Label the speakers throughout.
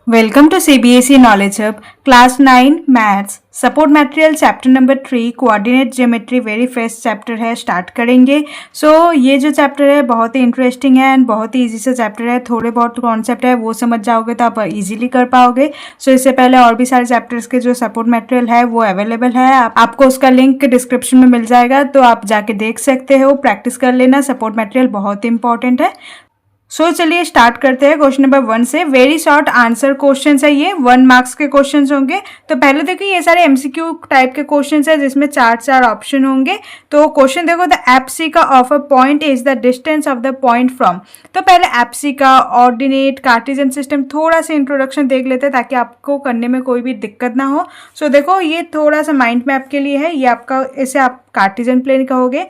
Speaker 1: Welcome to CBSE Knowledge Hub, Class 9 Maths, Support Material Chapter Number 3, Coordinate Geometry, very fresh chapter है, start करेंगे। ये जो chapter है बहुत ही इंटरेस्टिंग है एंड बहुत ही इजी सा चैप्टर है। थोड़े बहुत कॉन्सेप्ट है वो समझ जाओगे तो आप इजीली कर पाओगे। इससे पहले और भी सारे चैप्टर्स के जो सपोर्ट मटेरियल है वो अवेलेबल है, आपको उसका लिंक डिस्क्रिप्शन में मिल जाएगा, तो आप जाके देख सकते हो, प्रैक्टिस कर लेना। सपोर्ट मटेरियल बहुत ही इंपॉर्टेंट है। चलिए स्टार्ट करते हैं क्वेश्चन नंबर 1 से। वेरी शॉर्ट आंसर क्वेश्चन है, ये 1 मार्क्स के क्वेश्चन होंगे। तो पहले देखिए ये सारे एमसीक्यू टाइप के क्वेश्चन है जिसमें 4 ऑप्शन होंगे। तो क्वेश्चन देखो, the abscissa of a point is the distance of the point from. तो पहले एप्सिका, ऑर्डिनेट, कार्टेशियन सिस्टम थोड़ा सा इंट्रोडक्शन देख लेते हैं ताकि आपको करने में कोई भी दिक्कत ना हो। देखो ये थोड़ा सा माइंड मैप के लिए है, ये आपका, इसे आप कार्टेशियन प्लेन कहोगे।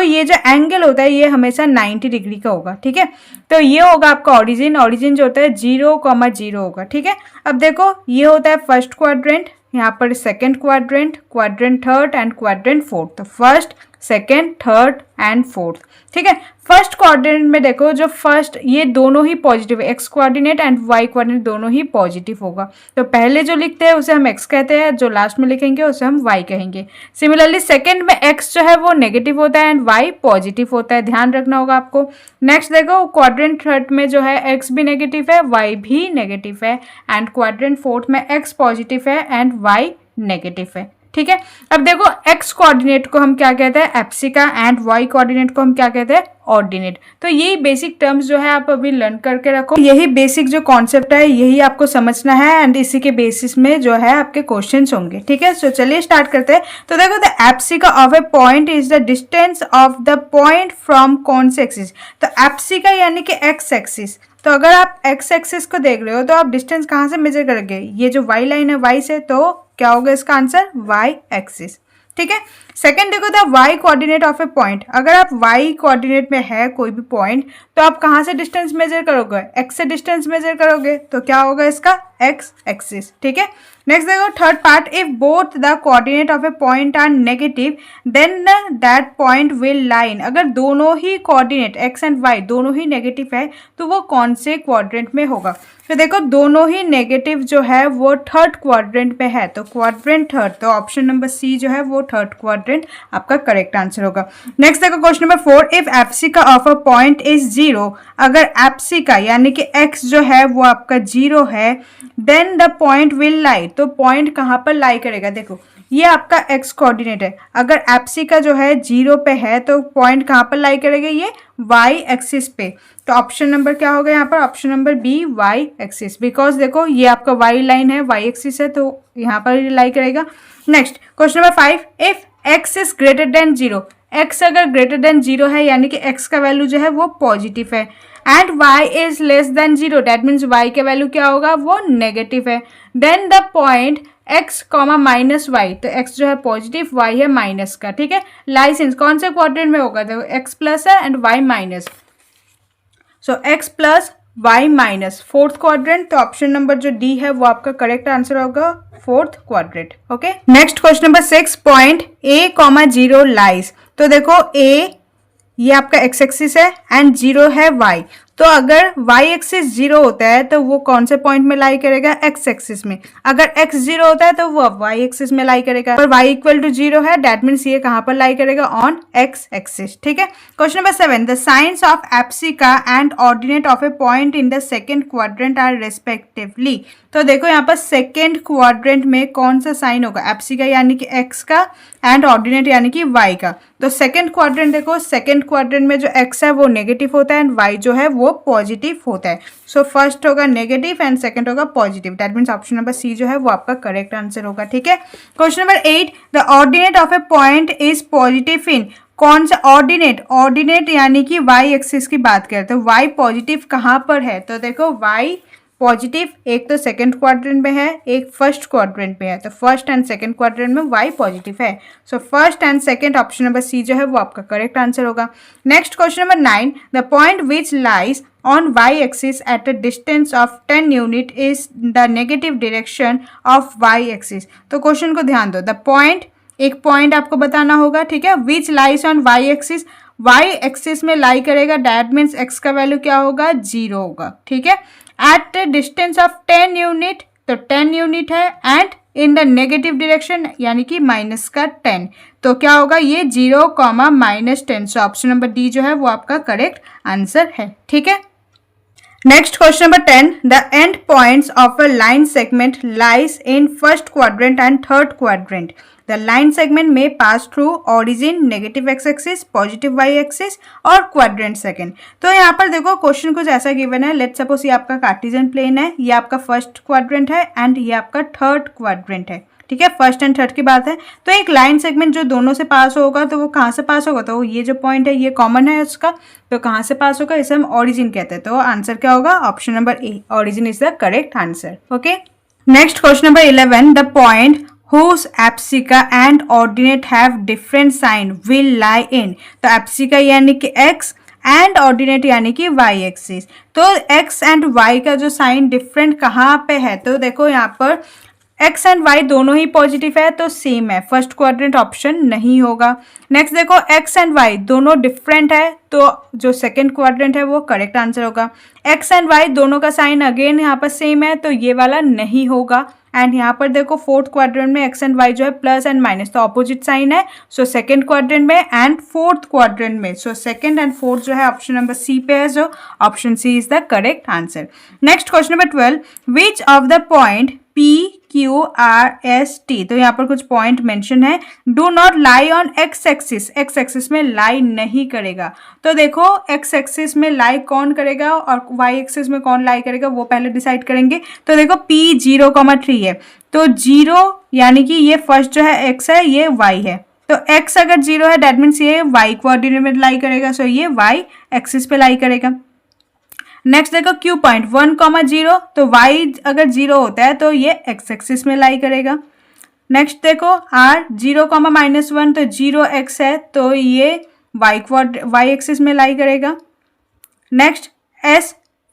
Speaker 1: ये जो एंगल होता है ये हमेशा 90 डिग्री का होगा, ठीक है। तो ये होगा आपका ऑरिजिन जो होता है 0,0 होगा, ठीक है। अब देखो ये होता है फर्स्ट क्वाड्रेंट, यहाँ पर second quadrant, quadrant third and quadrant fourth. तो first, second, third and fourth, ठीक है। फर्स्ट क्वाड्रेंट में देखो जो फर्स्ट, ये दोनों ही पॉजिटिव है, X coordinate and Y coordinate दोनों ही पॉजिटिव होगा। तो पहले जो लिखते हैं उसे हम एक्स कहते हैं, जो लास्ट में लिखेंगे उसे हम वाई कहेंगे। सिमिलरली सेकंड में एक्स जो है वो नेगेटिव होता है एंड वाई पॉजिटिव होता है, ध्यान रखना होगा आपको। नेक्स्ट देखो क्वाड्रेंट थर्ड में जो है एक्स भी नेगेटिव है, वाई भी नेगेटिव है, एंड क्वाड्रेंट फोर्थ में एक्स पॉजिटिव है एंड वाई नेगेटिव है, ठीक है। अब देखो एक्स कोऑर्डिनेट को हम क्या कहते हैं, एप्सिका, एंड वाई कोऑर्डिनेट को हम क्या कहते हैं, ऑर्डिनेट। तो यही बेसिक टर्म्स जो है आप अभी लर्न करके रखो, यही बेसिक जो कॉन्सेप्ट है यही आपको समझना है एंड इसी के बेसिस में जो है आपके क्वेश्चंस होंगे, ठीक है। चलिए स्टार्ट करते हैं। तो देखो the abscissa of a point is the distance of the point from कौन से एक्सिस। तो एप्सिका यानी कि एक्स एक्सिस। तो अगर आप एक्स एक्सिस को देख रहे हो तो आप डिस्टेंस कहाँ से मेजर करोगे, ये जो वाई लाइन है वाई से, तो क्या होगा इसका आंसर, वाई एक्सिस, ठीक है। सेकंड देखो the Y coordinate of a point. अगर आप वाई कोऑर्डिनेट में है कोई भी पॉइंट तो आप कहाँ से डिस्टेंस मेजर करोगे, एक्स से डिस्टेंस मेजर करोगे, तो क्या होगा इसका, एक्स एक्सिस, ठीक है। नेक्स्ट देखो third part, if both the coordinate of a point are negative then that point will line. अगर दोनों ही कोऑर्डिनेट एक्स एंड वाई दोनों ही नेगेटिव है तो वो कौन से क्वाड्रेंट में होगा। तो देखो दोनों ही नेगेटिव जो है वो थर्ड क्वाड्रेंट में है, तो क्वाड्रेंट थर्ड, तो ऑप्शन नंबर सी जो है वो थर्ड क्वाड्रेंट आपका करेक्ट आंसर होगा। नेक्स्ट देखो question number 4, if abscissa of a point is 0। अगर एप्सिका यानी कि एक्स जो है वो आपका 0 है, then the point will lie. तो पॉइंट कहाँ पर लाई करेगा, देखो ये आपका एक्स कोऑर्डिनेट है, अगर एप्सिका जो है 0 पे है तो पॉइंट कहाँ पर लाई करेगा, ये वाई एक्सिस पे। तो ऑप्शन नंबर क्या होगा यहाँ पर, option number B, Y axis, because देखो ये आपका वाई लाइन है, वाई एक्सिस है, तो यहाँ पर लाई करेगा। Next question number 5, if X is greater than 0। X अगर ग्रेटर देन 0 है यानी कि एक्स का वैल्यू जो है वो पॉजिटिव है, and Y is less than 0, that means Y का वैल्यू क्या होगा, वो नेगेटिव है। Then the point x comma minus Y, तो x जो है पॉजिटिव, y है माइनस का, ठीक है। लाइसेंस कौन से क्वाड्रेंट में होगा, देखो x प्लस है and y minus, x plus y minus, fourth quadrant. तो ऑप्शन नंबर जो डी है वो आपका करेक्ट आंसर होगा, fourth quadrant, okay. Next question number 6, point a comma 0 lies. तो देखो a ये आपका x एक्सिस है एंड 0 है y। तो अगर y एक्सिस 0 होता है तो वो कौन से पॉइंट में लाई करेगा, x एक्सिस में। अगर x 0 होता है तो वो y एक्सिस में लाई करेगा, और y इक्वल टू 0 है, दैट मीन्स ये कहाँ पर लाई करेगा, ऑन x एक्सिस, ठीक है। Question number 7, the signs of abscissa and ordinate of a point in the second quadrant are respectively. तो देखो यहाँ पर सेकंड क्वाड्रेंट में कौन सा साइन होगा, एप्सिका यानी कि x का एंड ऑर्डिनेट यानी कि y का। तो सेकंड क्वाड्रेंट देखो, सेकंड क्वाड्रेंट में जो x है वो नेगेटिव होता है एंड y जो है वो पॉजिटिव होता है। फर्स्ट होगा नेगेटिव एंड सेकंड होगा positive, that means option number C जो है वो आपका करेक्ट आंसर होगा, ठीक है। Question number 8, the ordinate of a point is positive in. कौन सा ऑर्डिनेट, ऑर्डिनेट यानी कि y एक्सिस की बात करते हैं, y पॉजिटिव कहाँ पर है। तो देखो y पॉजिटिव एक तो सेकंड क्वाड्रेंट में है, एक फर्स्ट क्वाड्रेंट में है, तो फर्स्ट एंड सेकंड क्वाड्रेंट में y पॉजिटिव है। First and second, option number C जो है वो आपका करेक्ट आंसर होगा। Next question number 9, the point which lies on y-axis at a distance of 10 unit is the negative direction of y-axis। तो question को ध्यान दो, द पॉइंट, एक पॉइंट आपको बताना होगा, ठीक है, which lies on y-axis, y axis में लाई करेगा, दैट मीन्स x का वैल्यू क्या होगा, 0 होगा, ठीक है। At the distance of 10 unit, तो 10 यूनिट है, and in the negative direction यानी कि माइनस का 10, तो क्या होगा ये 0, -10। सो ऑप्शन नंबर डी जो है वो आपका करेक्ट आंसर है। ठीक है, next question number 10, the end points of a line segment lies in first quadrant and third quadrant. The line segment may pass through origin, negative x axis, positive y axis और quadrant second. तो यहाँ पर देखो question कुछ ऐसा given है, let suppose ये आपका कार्टेशियन प्लेन है, ये आपका फर्स्ट क्वाड्रेंट है एंड ये आपका थर्ड क्वाड्रेंट है। ठीक है, फर्स्ट एंड थर्ड की बात है। तो एक लाइन सेगमेंट जो दोनों से पास होगा तो वो कहाँ से पास होगा, तो ये जो पॉइंट है ये कॉमन है उसका, तो कहाँ से पास होगा, इसे हम ऑरिजिन कहते हैं। तो आंसर क्या होगा, option number A, origin is the correct answer. Okay, next question number 11, the point whose apsica and ordinate have different sign will lie in। तो apsica यानी कि x एंड ऑर्डिनेट यानी कि y एक्सिस। तो x and y का जो sign different कहाँ पे है, तो देखो यहाँ पर x एंड y दोनों ही पॉजिटिव है तो सेम है, फर्स्ट क्वाड्रेंट ऑप्शन नहीं होगा। नेक्स्ट देखो x एंड y दोनों डिफरेंट है तो जो सेकंड क्वाड्रेंट है वो करेक्ट आंसर होगा। x एंड y दोनों का साइन अगेन यहाँ पर सेम है तो ये वाला नहीं होगा। एंड यहाँ पर देखो फोर्थ क्वाड्रेंट में x एंड y जो है प्लस एंड माइनस, तो ऑपोजिट साइन है। सो सेकंड क्वाड्रेंट में एंड फोर्थ क्वाड्रेंट में, सो सेकंड एंड फोर्थ जो है ऑप्शन नंबर सी पे है, जो option C is the correct answer. Next question number 12, which of the point P, Q, R, S, T, तो यहाँ पर कुछ पॉइंट मेंशन है, do not lie on X axis, X axis में लाई नहीं करेगा। तो देखो एक्स एक्सिस में लाई कौन करेगा और वाई एक्सिस में कौन लाई करेगा वो पहले डिसाइड करेंगे। तो देखो P 0,3 है, तो 0 यानी कि ये फर्स्ट जो है x है, ये y है, तो x अगर 0 है दैट मीन्स ये y कोऑर्डिनेट में लाई करेगा, सो ये y एक्सिस पे लाई करेगा। नेक्स्ट देखो Q पॉइंट 1,0, तो y अगर 0 होता है तो ये x एक्सिस में लाई करेगा। नेक्स्ट देखो R 0,-1, तो 0x है तो ये y एक्सिस में लाई करेगा। नेक्स्ट S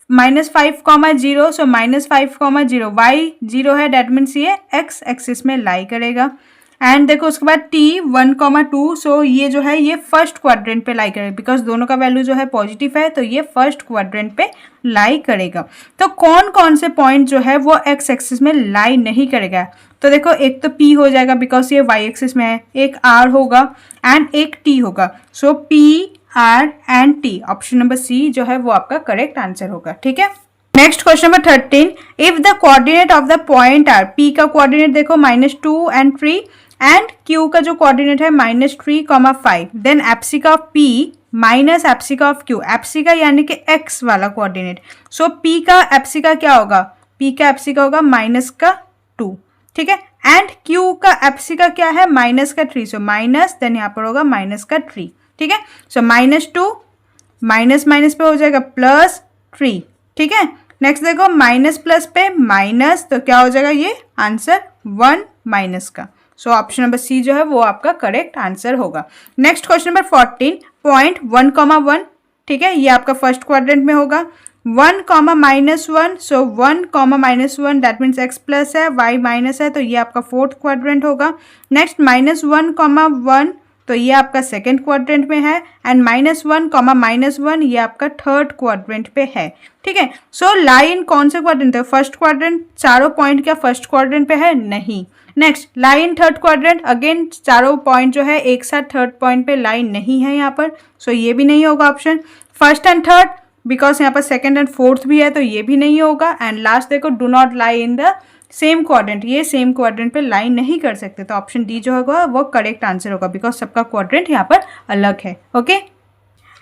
Speaker 1: -5,0, सो -5,0, y 0 है दैट मीन्स ये x एक्सिस में लाई करेगा। एंड देखो उसके बाद T 1,2, सो ये जो है ये फर्स्ट क्वाड्रेंट पे लाई करेगा, बिकॉज दोनों का वैल्यू जो है पॉजिटिव है तो ये फर्स्ट क्वाड्रेंट पे लाई करेगा। तो कौन कौन से पॉइंट जो है वो x एक्सिस में लाई नहीं करेगा, तो देखो एक तो P हो जाएगा बिकॉज ये y एक्सिस में है, एक R होगा एंड एक T होगा। So P, R and T, option number C जो है वो आपका करेक्ट आंसर होगा। ठीक है, next question number 13, if the coordinate of the point are, P का कोऑर्डिनेट देखो -2 एंड 3 एंड Q का जो कोऑर्डिनेट है -3,5, then abscissa of P minus abscissa of Q, abscissa यानी कि x वाला कोऑर्डिनेट। सो P का एप्सिका क्या होगा, P का एप्सिका होगा -2, ठीक है, एंड Q का एप्सिका क्या है -3, सो माइनस देन यहाँ पर होगा -3, ठीक है। सो -2 माइनस माइनस पे हो जाएगा +3, ठीक है। नेक्स्ट देखो माइनस प्लस पे माइनस, तो क्या हो जाएगा ये आंसर 1 माइनस का। सो ऑप्शन नंबर सी जो है वो आपका करेक्ट आंसर होगा। नेक्स्ट क्वेश्चन नंबर 14, पॉइंट 1,1, ठीक है, ये आपका फर्स्ट क्वाड्रेंट में होगा। 1, -1, सो 1, -1 दैट मीन्स x प्लस है, y माइनस है, तो ये आपका फोर्थ क्वाड्रेंट होगा। नेक्स्ट -1,1, तो ये आपका सेकेंड क्वाड्रेंट में है, एंड -1, -1 ये आपका थर्ड क्वाड्रेंट पे है, ठीक है। सो लाइन कौन से क्वाड्रेंट है, फर्स्ट क्वाड्रेंट, चारों पॉइंट क्या फर्स्ट क्वाड्रेंट पे है, नहीं। Next line third quadrant, again चारों पॉइंट जो है एक साथ थर्ड पॉइंट पे लाइन नहीं है यहाँ पर, सो ये भी नहीं होगा option. First and third, because यहाँ पर सेकेंड एंड फोर्थ भी है तो ये भी नहीं होगा। एंड लास्ट देखो do not lie in the same quadrant, ये सेम क्वाड्रेंट पे लाइन नहीं कर सकते, तो ऑप्शन डी जो होगा वो करेक्ट आंसर होगा, बिकॉज सबका क्वाड्रेंट यहाँ पर अलग है। Okay,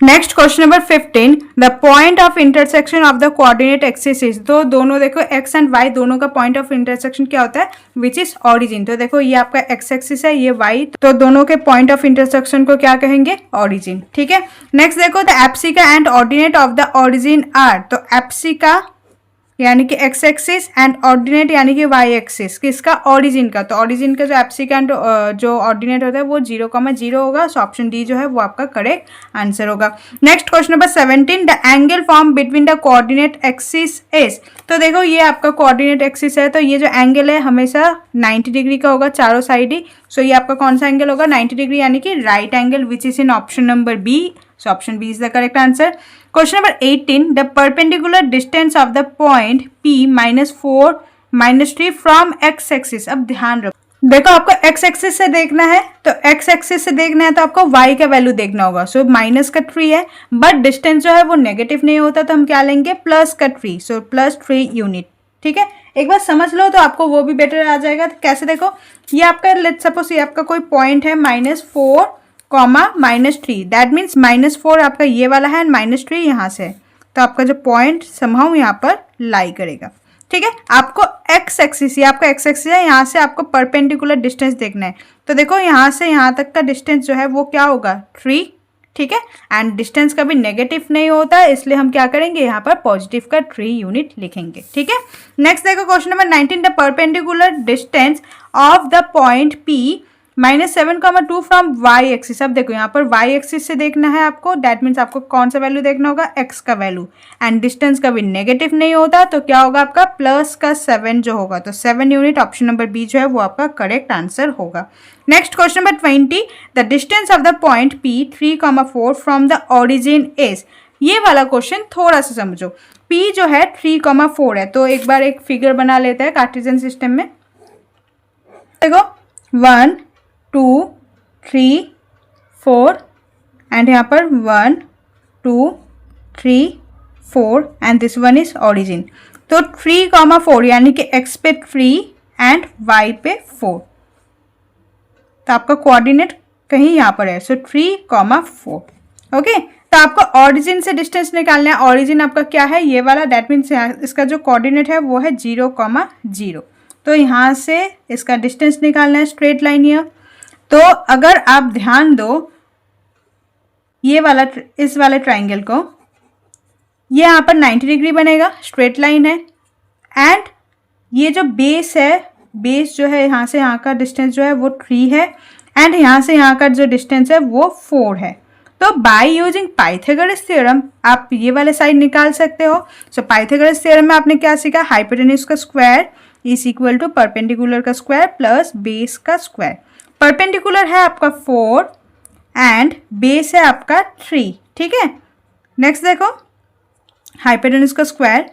Speaker 1: next question number 15, the point of intersection of the coordinate axis is, तो दोनों देखो x एंड y दोनों का पॉइंट ऑफ इंटरसेक्शन क्या होता है, विच इज ऑरिजिन। तो देखो ये आपका x एक्सिस है, ये y, तो दोनों के पॉइंट ऑफ इंटरसेक्शन को क्या कहेंगे, ऑरिजिन, ठीक है। नेक्स्ट देखो the abscissa and ordinate of the origin are, तो एप्सिका यानी कि x एक्सिस एंड ऑर्डिनेट यानी कि y एक्सिस किसका, ऑरिजिन का, तो ऑरिजिन का जो एप्सिका एंड जो ऑर्डिनेट होता है वो 0,0 होगा। सो ऑप्शन डी जो है वो आपका करेक्ट आंसर होगा। Next question number 17, the angle form between the coordinate axis is, तो देखो ये आपका कोऑर्डिनेट एक्सिस है, तो ये जो एंगल है हमेशा 90 डिग्री का होगा चारों साइड ही। सो ये आपका कौन सा एंगल होगा, 90 डिग्री यानी कि right angle, which is in option number B. So option B is the correct answer. Question number 18, the perpendicular distance of the point P -4 -3 from x axis. अब ध्यान रखो, देखो आपको एक्स एक्सिस से देखना है, तो एक्स एक्सिस से देखना है तो आपको y का वैल्यू देखना होगा। सो माइनस का 3 है, बट डिस्टेंस जो है वो नेगेटिव नहीं होता, तो हम क्या लेंगे, प्लस का 3, सो +3 यूनिट। ठीक है, एक बार समझ लो तो आपको वो भी बेटर आ जाएगा। तो कैसे, देखो ये आपका, लेट्स सपोज ये आपका कोई पॉइंट है -4, -3, दैट मीन्स -4 आपका ये वाला है एंड -3 यहाँ से, तो आपका जो पॉइंट समहाउ यहाँ पर लाई करेगा। ठीक है, आपको एक्स एक्सिस, ये आपका एक्स एक्सिस है, यहाँ से आपको परपेंडिकुलर डिस्टेंस देखना है। तो देखो यहाँ से यहाँ तक का डिस्टेंस जो है वो क्या होगा, 3। ठीक है, एंड डिस्टेंस कभी नेगेटिव नहीं होता, इसलिए हम क्या करेंगे, यहाँ पर पॉजिटिव का 3 यूनिट लिखेंगे। ठीक है, नेक्स्ट देखो question number 19, the perpendicular distance of the point P -7,2 from y axis. अब देखो यहाँ पर y एक्सिस से देखना है आपको, दैट मीन्स आपको कौन सा वैल्यू देखना होगा, x का वैल्यू, एंड डिस्टेंस कभी नेगेटिव नहीं होता, तो क्या होगा आपका प्लस का 7 जो होगा, तो 7 यूनिट, ऑप्शन नंबर बी जो है वो आपका करेक्ट आंसर होगा। Next question number 20, the distance of the point P 3,4 from the origin is. ये वाला क्वेश्चन थोड़ा सा समझो, P जो है 3,4 है, तो एक बार एक फिगर बना लेते हैं कार्टेशियन सिस्टम में। देखो 1 2 3 4 एंड यहाँ पर 1 2 3 4 and this one is origin. तो 3,4 यानी कि x पे 3 एंड y पे 4, तो आपका कोऑर्डिनेट कहीं यहाँ पर है, सो 3,4। ओके, तो आपको ऑरिजिन से डिस्टेंस निकालना है। ऑरिजिन आपका क्या है, ये वाला, दैट मीन्स इसका जो कोऑर्डिनेट है वो है 0,0। तो यहाँ से इसका डिस्टेंस निकालना है, स्ट्रेट लाइन है। तो अगर आप ध्यान दो ये वाला, इस वाले ट्राइंगल को, ये यहाँ पर 90 डिग्री बनेगा, स्ट्रेट लाइन है, एंड ये जो बेस है, बेस जो है यहाँ से यहाँ का डिस्टेंस जो है वो 3 है, एंड यहाँ से यहाँ का जो डिस्टेंस है वो 4 है। तो बाय यूजिंग पाइथागोरस थ्योरम आप ये वाले साइड निकाल सकते हो। सो पाइथागोरस थ्योरम में आपने क्या सीखा, हाइपोटेन्यूज का square is equal to perpendicular का स्क्वायर प्लस बेस का स्क्वायर। परपेंडिकुलर है आपका 4 एंड बेस है आपका 3। ठीक है, नेक्स्ट देखो हाइपोटेन्यूज का स्क्वायर,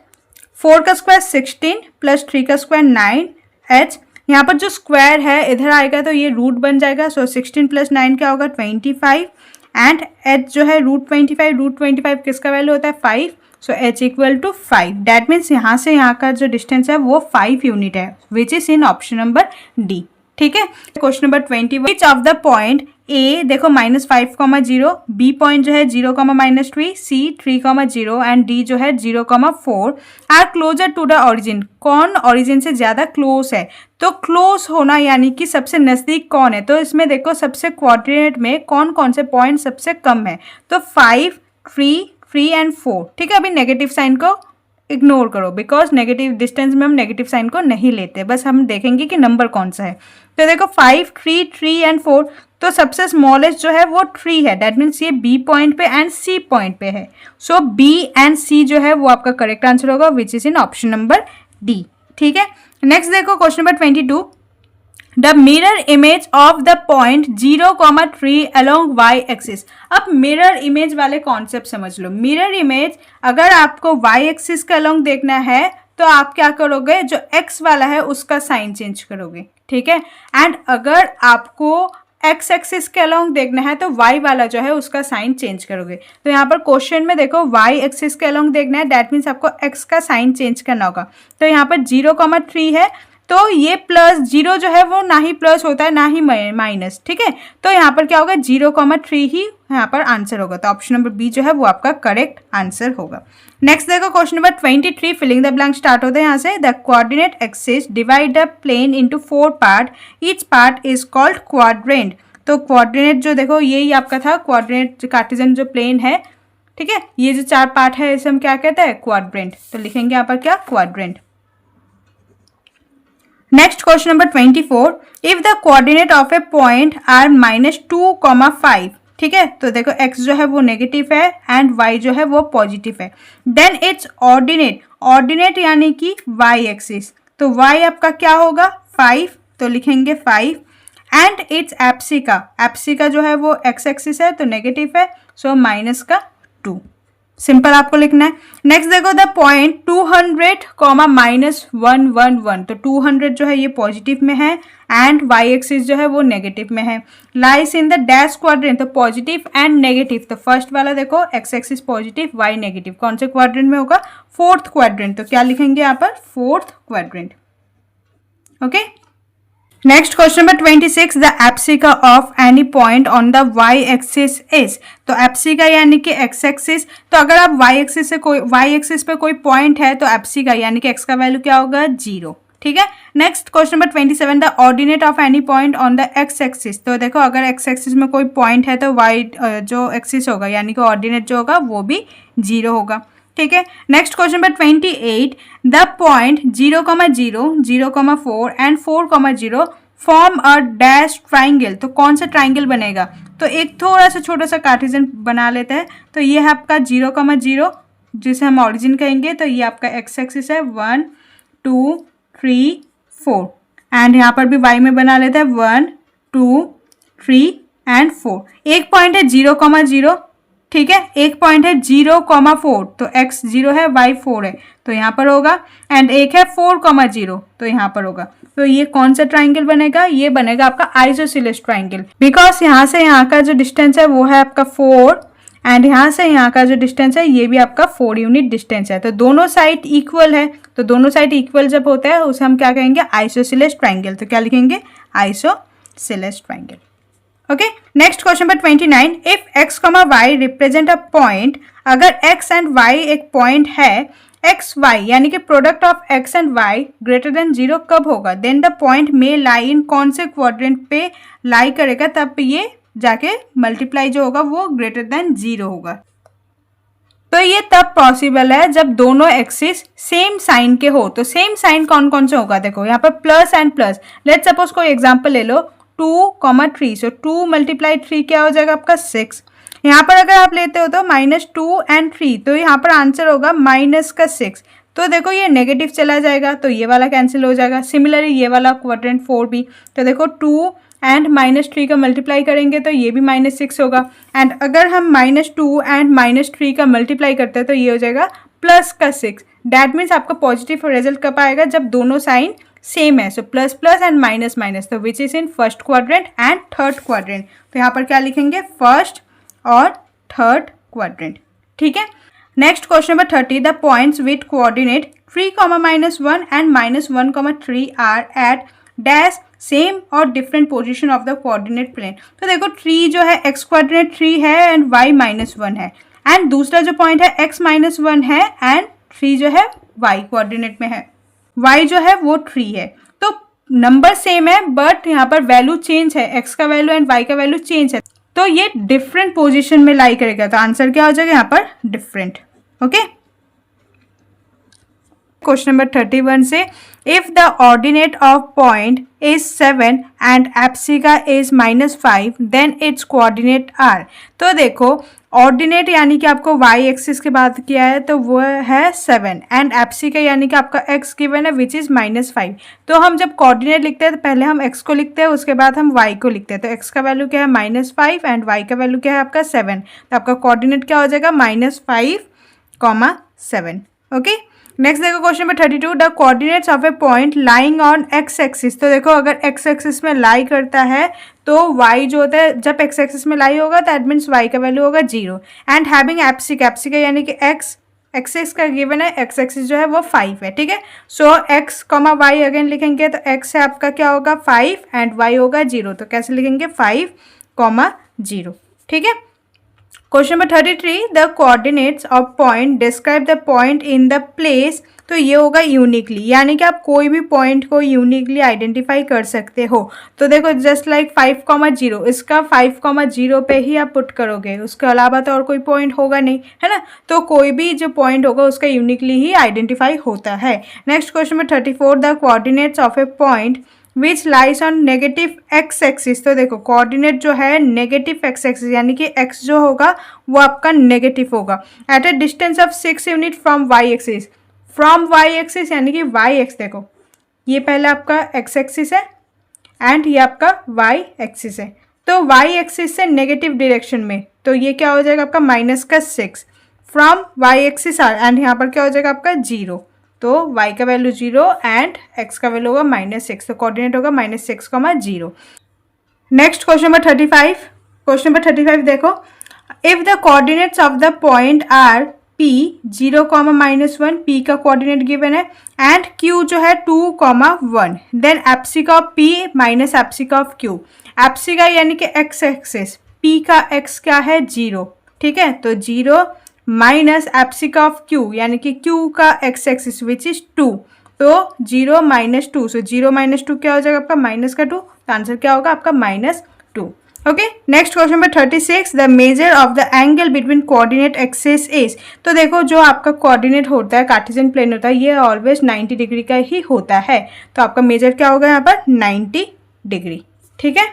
Speaker 1: 4 का स्क्वायर 16 प्लस 3 का स्क्वायर 9h। यहाँ पर जो स्क्वायर है इधर आएगा तो ये रूट बन जाएगा, सो 16 प्लस 9 क्या होगा, 25, एंड h जो है √25 किसका वैल्यू होता है, 5, so h equal to 5। That means यहाँ से यहाँ का जो डिस्टेंस है वो 5 यूनिट है, which is in option number D. ठीक है, question number 21, which of the point A, देखो -5,0, बी पॉइंट जो है 0,-3, सी 3,0 एंड डी जो है 0,4 are closer to the origin. कौन ऑरिजिन से ज्यादा क्लोज है, तो क्लोज होना यानी कि सबसे नजदीक कौन है, तो इसमें देखो सबसे कोऑर्डिनेट में कौन कौन से पॉइंट सबसे कम है, तो 5 3 एंड 4। ठीक है, अभी नेगेटिव साइन को इग्नोर करो, बिकॉज नेगेटिव डिस्टेंस में हम नेगेटिव साइन को नहीं लेते, बस हम देखेंगे कि नंबर कौन सा है। तो देखो 5 3 एंड 4, तो सबसे स्मॉलेस्ट जो है वो 3 है, दैट मीन्स ये बी पॉइंट पे एंड सी पॉइंट पे है, सो बी एंड सी जो है वो आपका करेक्ट आंसर होगा, विच is in option number D. ठीक है, नेक्स्ट देखो question number 22, the mirror image of the point 0,3 along y axis. अब मिरर इमेज वाले कॉन्सेप्ट समझ लो। मिरर इमेज अगर आपको y एक्सिस के अलोंग देखना है तो आप क्या करोगे, जो x वाला है उसका साइन चेंज करोगे। ठीक है, एंड अगर आपको x एक्सिस के अलोंग देखना है तो y वाला जो है उसका साइन चेंज करोगे। तो यहाँ पर क्वेश्चन में देखो y एक्सिस के अलोंग देखना है, दैट मीन्स आपको x का साइन चेंज करना होगा। तो यहाँ पर 0,3 है, तो ये प्लस 0 जो है वो ना ही प्लस होता है ना ही माइनस। ठीक है, तो यहाँ पर क्या होगा, 0,3 ही यहाँ पर आंसर होगा, तो ऑप्शन नंबर बी जो है वो आपका करेक्ट आंसर होगा। नेक्स्ट देखो question number 23, filling the blank start होता है यहाँ से। The coordinate axis divide the plane into 4 part, each part is called quadrant. तो कोऑर्डिनेट जो देखो यही आपका था, कोऑर्डिनेट कार्टेशियन जो प्लेन है। ठीक है, ये जो 4 पार्ट है इसे हम क्या कहते हैं, क्वाड्रेंट। तो लिखेंगे यहाँ पर क्या, quadrant. Next question number 24, if the coordinate of a point are -2,5। ठीक है, तो देखो x जो है वो नेगेटिव है एंड y जो है वो पॉजिटिव है, देन इट्स ऑर्डिनेट यानी कि y एक्सिस, तो y आपका क्या होगा, 5, तो लिखेंगे 5, एंड इट्स एप्सिका जो है वो x एक्सिस है तो नेगेटिव है, सो -2। सिंपल आपको लिखना है। नेक्स्ट देखो द पॉइंट 200 कॉमा -111, तो 200 जो है ये पॉजिटिव में है एंड वाई एक्सिस जो है वो नेगेटिव में है। Lies in the dash quadrant, तो पॉजिटिव एंड नेगेटिव, तो फर्स्ट वाला देखो X axis positive Y negative, कौन से क्वाड्रेंट में होगा, फोर्थ क्वाड्रेंट, तो क्या लिखेंगे यहाँ पर, fourth quadrant. Okay, next question number 26, the abscissa of any point on the y axis is, तो एप्सिका यानी कि एक्स एक्सिस, तो अगर आप वाई एक्सिस पे कोई पॉइंट है तो एप्सिका यानी कि एक्स का वैल्यू क्या होगा, 0। ठीक है। Next question number 27, the ordinate of any point on the x axis, तो देखो अगर एक्स एक्सिस में कोई पॉइंट है तो वाई जो एक्सिस होगा यानी कि ऑर्डिनेट जो होगा वो भी 0 होगा। ठीक है। Next question number 28, the point 0,0, 0,4 and 4,0 form a dash triangle, तो कौन सा ट्राइंगल बनेगा, तो एक थोड़ा सा छोटा सा कार्टेशियन बना लेते हैं। तो ये है आपका 0,0 जिसे हम ऑरिजिन कहेंगे, तो ये आपका एक्स एक्सिस है 1 2 3 4 एंड यहाँ पर भी वाई में बना लेते हैं 1 2 3 एंड 4। एक पॉइंट है 0,0, ठीक है, एक पॉइंट है 0,4, तो x 0 है y 4 है तो यहाँ पर होगा, एंड एक है 4,0 तो यहाँ पर होगा। तो ये कौन सा ट्राइंगल बनेगा, ये बनेगा आपका आइसोसेलेस ट्राइंगल, बिकॉज यहाँ से यहाँ का जो डिस्टेंस है वो है आपका 4 एंड यहाँ से यहाँ का जो डिस्टेंस है ये भी आपका 4 यूनिट डिस्टेंस है, तो दोनों साइड इक्वल है, तो दोनों साइड इक्वल जब होता है उसे हम क्या कहेंगे, आइसोसेलेस ट्राइंगल, तो क्या लिखेंगे, isosceles triangle. Okay. Next question number 29, if x, y represent a point, अगर x एंड y एक पॉइंट है, x y यानी कि product of x and y greater than 0 कब होगा, देन द पॉइंट में लाई इन, कौन से क्वाड्रेंट पे लाई करेगा तब ये जाके मल्टीप्लाई जो होगा वो ग्रेटर देन 0 होगा। तो ये तब पॉसिबल है जब दोनों एक्सिस सेम साइन के हो, तो सेम साइन कौन कौन से होगा, देखो यहाँ पर plus and plus, let suppose कोई एग्जांपल ले लो 2,3, सो 2 × 3 क्या हो जाएगा आपका 6। यहाँ पर अगर आप लेते हो तो -2 एंड 3, तो यहाँ पर आंसर होगा -6, तो देखो ये नेगेटिव चला जाएगा तो ये वाला कैंसिल हो जाएगा। सिमिलरली ये वाला क्वाड्रेंट 4 भी, तो देखो 2 एंड -3 का मल्टीप्लाई करेंगे तो ये भी -6 होगा, एंड अगर हम -2 एंड -3 का मल्टीप्लाई करते हैं तो ये हो जाएगा +6। डैट मीन्स आपका पॉजिटिव रिजल्ट कब आएगा, जब दोनों साइन सेम है, so plus plus and minus minus, तो which is in first quadrant and third quadrant, तो यहाँ पर क्या लिखेंगे, फर्स्ट और थर्ड क्वाड्रेंट। ठीक है। Next question number 30, the points with coordinate 3, -1 and -1,3 are at dash same और different position of the coordinate plane, तो देखो 3 जो है एक्स क्वाड्रेंट 3 है एंड y -1 है, एंड दूसरा जो पॉइंट है x -1 है एंड 3 जो है y कोऑर्डिनेट में है, y जो है वो 3 है, तो नंबर सेम है बट यहाँ पर वैल्यू चेंज है, x का वैल्यू एंड y का वैल्यू चेंज है, तो ये डिफरेंट पोजीशन में लाई करेगा, तो आंसर क्या हो जाएगा यहाँ पर, डिफरेंट। ओके। क्वेश्चन नंबर 31 से, if the ordinate of point is 7 and abscissa is -5 then its coordinate are, तो देखो ऑर्डिनेट यानी कि आपको y एक्सिस के बाद किया है तो वो है 7 एंड एप्सिका यानी कि आपका x गिवन है विच इज़ -5, तो हम जब कोऑर्डिनेट लिखते हैं तो पहले हम x को लिखते हैं उसके बाद हम y को लिखते हैं, तो x का वैल्यू क्या है -5 एंड y का वैल्यू क्या है आपका 7, तो आपका कोऑर्डिनेट क्या हो जाएगा -5, 7। ओके। नेक्स्ट देखो question number 32, the coordinates of a point lying on X axis, तो देखो अगर एक्स एक्सिस में लाई करता है तो y जो होता है जब एक्स एक्सिस में लाई होगा दैट मीन्स y का वैल्यू होगा 0, एंड हैविंग एप्सिका यानी कि x एक्सिस का गिवन है, एक्स एक्सिस जो है वो 5 है। ठीक है। सो x, y अगेन लिखेंगे तो x है आपका क्या होगा 5 एंड y होगा 0, तो कैसे लिखेंगे 5, 0। ठीक है। Question number 33, the coordinates of point describe the point in the place, तो ये होगा यूनिकली, यानी कि आप कोई भी पॉइंट को यूनिकली आइडेंटिफाई कर सकते हो, तो देखो जस्ट लाइक 5,0, इसका 5,0 पे ही आप पुट करोगे, उसके अलावा तो और कोई पॉइंट होगा नहीं, है ना, तो कोई भी जो पॉइंट होगा उसका यूनिकली ही आइडेंटिफाई होता है। Next question number 34, the coordinates of a point which lies on negative x axis, तो देखो कोऑर्डिनेट जो है नेगेटिव एक्स एक्सिस यानी कि x जो होगा वो आपका नेगेटिव होगा, at a distance of 6 unit from y axis, from y axis यानी कि y एक्स, देखो ये पहले आपका x एक्सिस है एंड ये आपका y एक्सिस है, तो y एक्सिस से नेगेटिव डायरेक्शन में, तो ये क्या हो जाएगा आपका -6, from Y axis are, and यहाँ पर क्या हो जाएगा आपका 0, तो y का वैल्यू 0 एंड x का वैल्यू होगा -6, तो कोऑर्डिनेट होगा -6, 0। Next question number 35। Question number 35 देखो, if the coordinates of the point are p 0, -1, p का कोऑर्डिनेट गिवन है, एंड q जो है 2, 1, then abscissa of p minus abscissa of q। Abscissa यानी कि x एक्सिस, p का x क्या है 0, ठीक है, तो 0 माइनस एप्सिका ऑफ q यानी कि q का x एक्सिस विच इज 2, तो 0 - 2, सो 0 - 2 क्या हो जाएगा आपका माइनस का 2, तो आंसर क्या होगा आपका -2। Okay, next question number 36, the measure of the angle between coordinate axis is. तो देखो जो आपका कोऑर्डिनेट होता है, कार्टेशियन प्लेन होता है, ये ऑलवेज 90 डिग्री का ही होता है, तो आपका मेजर क्या होगा यहाँ पर 90 डिग्री, ठीक है।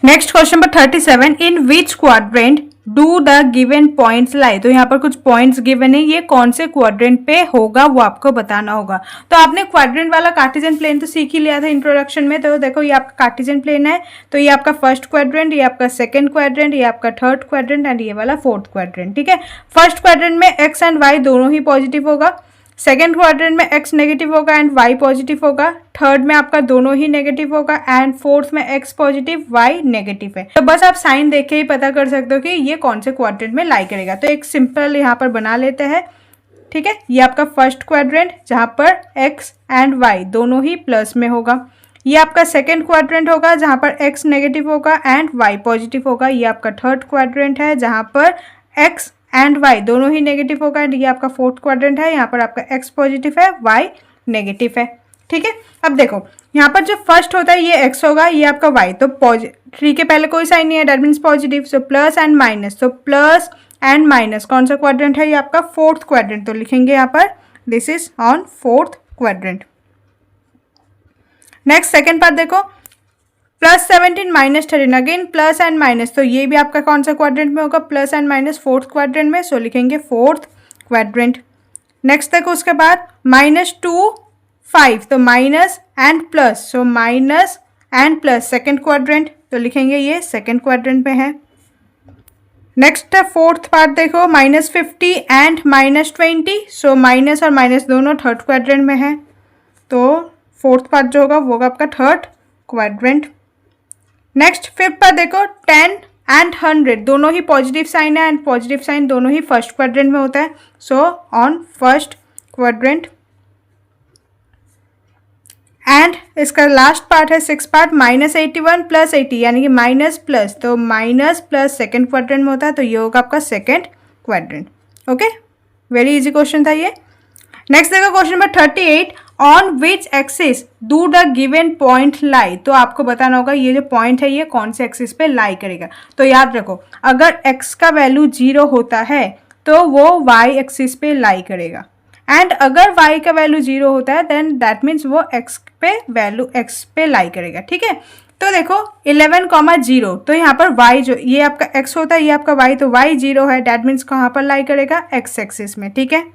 Speaker 1: Next question number 37, in which quadrant do the given points लाई। तो यहाँ पर कुछ पॉइंट्स गिवन है, ये कौन से क्वाड्रेंट पे होगा वो आपको बताना होगा। तो आपने क्वाड्रेंट वाला कार्टेशियन प्लेन तो सीख ही लिया था इंट्रोडक्शन में, तो देखो ये आपका कार्टेशियन प्लेन है, तो ये आपका फर्स्ट क्वाड्रेंट, ये आपका सेकंड क्वाड्रेंट, ये आपका थर्ड क्वाड्रेंट एंड ये वाला फोर्थ क्वाड्रेंट, ठीक है। फर्स्ट क्वाड्रेंट में एक्स एंड वाई दोनों ही पॉजिटिव होगा, सेकेंड क्वाड्रेंट में x नेगेटिव होगा एंड y पॉजिटिव होगा, थर्ड में आपका दोनों ही नेगेटिव होगा एंड फोर्थ में x पॉजिटिव y नेगेटिव है। तो बस आप साइन देख के ही पता कर सकते हो कि ये कौन से क्वाड्रेंट में लाई करेगा। तो एक सिंपल यहाँ पर बना लेते हैं, ठीक है। ये आपका फर्स्ट क्वाड्रेंट जहाँ पर x एंड y दोनों ही प्लस में होगा। ये आपका सेकेंड क्वाड्रेंट होगा जहाँ पर x नेगेटिव होगा एंड y पॉजिटिव होगा। ये आपका थर्ड क्वाड्रेंट है जहाँ पर x एंड y दोनों ही नेगेटिव होगा एंड ये आपका फोर्थ क्वाड्रेंट है, यहाँ पर आपका x पॉजिटिव है, y नेगेटिव है, ठीक है। अब देखो यहाँ पर जो फर्स्ट होता है ये x होगा, ये आपका y, तो 3 के पहले कोई साइन नहीं है, that means positive, so plus and minus, तो प्लस एंड माइनस कौन सा क्वाड्रेंट है, ये आपका फोर्थ क्वाड्रेंट, तो लिखेंगे यहाँ पर this is on fourth quadrant. Next second part देखो, +17 -13, अगेन प्लस एंड माइनस, तो ये भी आपका कौन सा क्वाड्रेंट में होगा, plus and minus fourth quadrant में, सो लिखेंगे फोर्थ क्वाड्रेंट। नेक्स्ट देखो उसके बाद -2 5, तो minus and plus, so minus and plus second quadrant, तो लिखेंगे ये सेकेंड क्वाड्रेंट में है। नेक्स्ट फोर्थ पार्ट देखो, -50 एंड -20, सो माइनस और माइनस दोनों थर्ड क्वाड्रेंट में है, तो फोर्थ पार्ट जो होगा वो होगा आपका थर्ड क्वाड्रेंट। नेक्स्ट फिफ्थ पर देखो 10 एंड 100 दोनों ही पॉजिटिव साइन है एंड पॉजिटिव साइन दोनों ही फर्स्ट क्वाड्रेंट में होता है, so on first quadrant. And इसका लास्ट पार्ट है सिक्स पार्ट, -81 + 80 यानी कि माइनस प्लस, तो माइनस प्लस सेकेंड क्वाड्रेंट में होता है, तो ये होगा आपका second quadrant. Okay, very easy question था ये। नेक्स्ट देखो question number 38, on which axis do the given point lie. तो आपको बताना होगा ये जो पॉइंट है ये कौन से एक्सिस पे लाई करेगा। तो याद रखो अगर x का वैल्यू 0 होता है तो वो y एक्सिस पे लाई करेगा, एंड अगर y का वैल्यू 0 होता है देन दैट मीन्स वो x पे वैल्यू x पे लाई करेगा, ठीक है। तो देखो 11,0, तो यहाँ पर y जो ये आपका x होता है ये आपका y, तो y 0 है, दैट मीन्स कहाँ पर लाई करेगा, x एक्सिस में, ठीक है।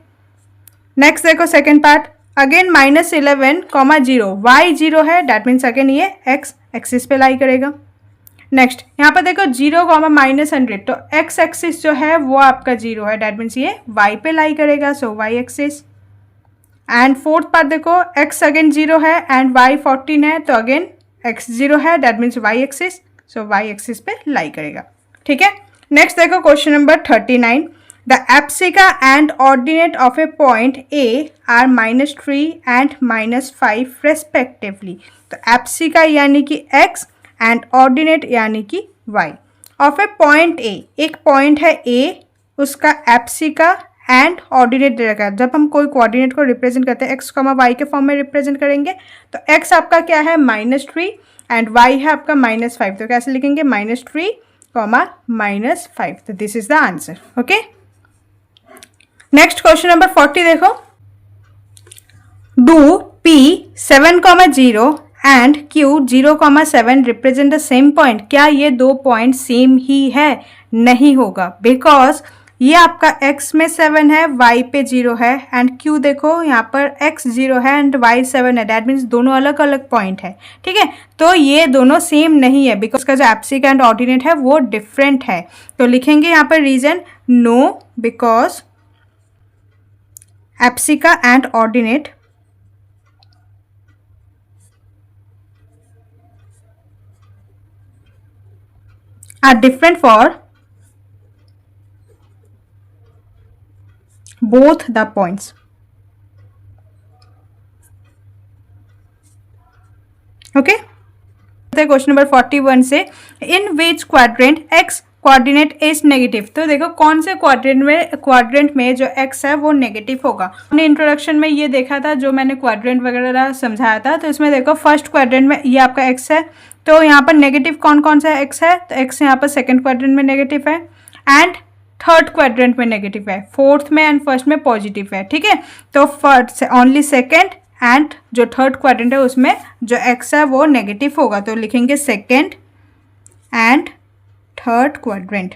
Speaker 1: नेक्स्ट देखो सेकेंड पार्ट, अगेन -11,0, y 0 है, डैट मीन्स अगेन ये x एक्सिस पे लाई करेगा। नेक्स्ट यहाँ पर देखो 0, -100, तो x एक्सिस जो है वो आपका 0 है, डैट मीन्स ये y पे लाई करेगा, सो y axis. And fourth part देखो x अगेन 0 है एंड y 14 है, तो अगेन x 0 है, that means y axis, so y axis पे लाई करेगा, ठीक है। नेक्स्ट देखो question number 39, The apsica and ordinate of a point A are -3 and -5 respectively. तो apsica यानी कि x and ordinate यानी कि y of a point A, एक पॉइंट है A, उसका apsica एंड ऑर्डिनेट दे रखा है। जब हम कोई कोऑर्डिनेट को रिप्रेजेंट करते हैं x, y के फॉर्म में रिप्रेजेंट करेंगे, तो x आपका क्या है -3 एंड y है आपका -5, तो कैसे लिखेंगे -3, -5, तो this is the answer, okay. Next question number 40 देखो, do P 7,0 and Q 0,7 represent the same point. क्या ये दो पॉइंट सेम ही है? नहीं होगा, बिकॉज ये आपका x में 7 है, y पे 0 है, एंड Q देखो यहाँ पर x 0 है एंड y 7 है, दैट मीन्स दोनों अलग अलग पॉइंट है, ठीक है। तो ये दोनों सेम नहीं है बिकॉज का जो एप्सिक एंड ऑर्डिनेट है वो डिफरेंट है। तो लिखेंगे यहाँ पर reason, no because abscissa and ordinate are different for both the points. Okay, question number 41 से in which quadrant x coordinate is negative. तो देखो कौन से क्वाड्रेंट में जो x है वो नेगेटिव होगा। हमने इंट्रोडक्शन में ये देखा था, जो मैंने क्वाड्रेंट वगैरह समझाया था, तो इसमें देखो फर्स्ट क्वाड्रेंट में ये आपका x है, तो यहाँ पर नेगेटिव कौन कौन सा x है, तो x यहाँ पर सेकेंड क्वाड्रेंट में नेगेटिव है एंड थर्ड क्वाड्रेंट में नेगेटिव है, फोर्थ में एंड फर्स्ट में पॉजिटिव है। ठीक है, तो फर्स्ट ओनली सेकेंड एंड जो थर्ड क्वाड्रेंट है उसमें जो x है वो नेगेटिव होगा, तो लिखेंगे सेकेंड एंड थर्ड क्वाड्रेंट।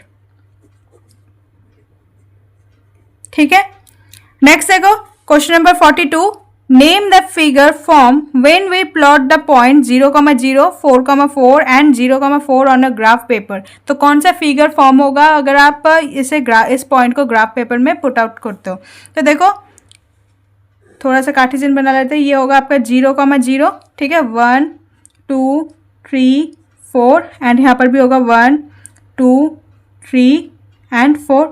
Speaker 1: ठीक है, नेक्स्ट देखो question number 42, name the figure form when we plot the point 0,0, 4,4 and 0,4 on a graph paper. तो कौन सा फिगर फॉर्म होगा अगर आप इस पॉइंट को ग्राफ पेपर में पुट आउट करते हो। तो देखो थोड़ा सा कार्टेशियन बना लेते हैं, ये होगा आपका 0,0, ठीक है, 1 2 3 4 एंड यहाँ पर भी होगा 1 2 3 एंड 4।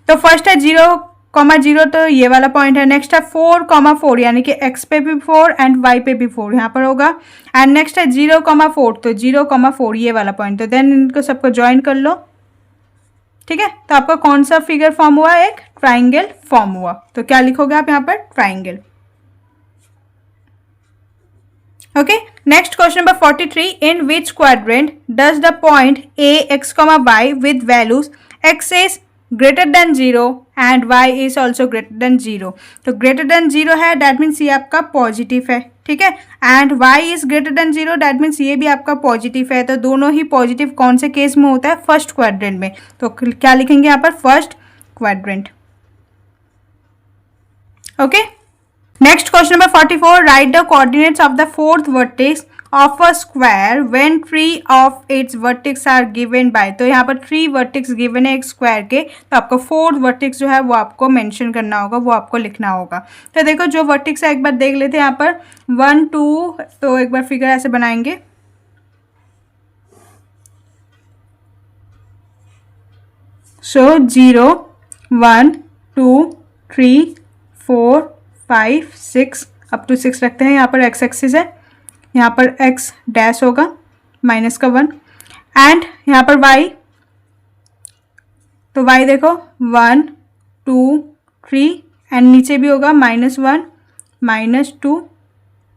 Speaker 1: तो फर्स्ट है 0,0, तो ये वाला पॉइंट है। नेक्स्ट है 4,4 यानी कि x पे भी 4 एंड y पे भी 4 यहाँ पर होगा। एंड नेक्स्ट है 0,4, तो 0,4 ये वाला पॉइंट। तो देन इनको सबको ज्वाइन कर लो। ठीक है, तो आपका कौन सा फिगर फॉर्म हुआ, एक ट्राइंगल फॉर्म हुआ। तो क्या लिखोगे आप यहाँ पर, triangle. Okay, next question number 43, in which quadrant does the point a x comma y with values x is greater than 0 and y is also greater than 0। तो greater than 0 है, that means ये आपका positive है। ठीक है, and y is greater than 0, that means ये भी आपका पॉजिटिव है। तो दोनों ही पॉजिटिव कौन से केस में होता है, फर्स्ट क्वाड्रेंट में। तो क्या लिखेंगे यहाँ पर, first quadrant. Okay, next question number 44, write the coordinates of the fourth vertex of a square when three of its vertex are given by। तो यहाँ पर 3 वर्टेक्स गिवन है एक स्क्वायर के, तो आपको फोर्थ वर्टेक्स जो है वो आपको मेंशन करना होगा, वो आपको लिखना होगा। तो देखो जो वर्टेक्स है एक बार देख लेते हैं यहाँ पर 1 2, तो एक बार फिगर ऐसे बनाएंगे। सो 0 1 2 3 4 5 6 अप टू 6 रखते हैं। यहाँ पर x एक्सिस है, यहाँ पर x डैश होगा -1 एंड यहाँ पर y, तो y देखो 1 2 3 एंड नीचे भी होगा -1 -2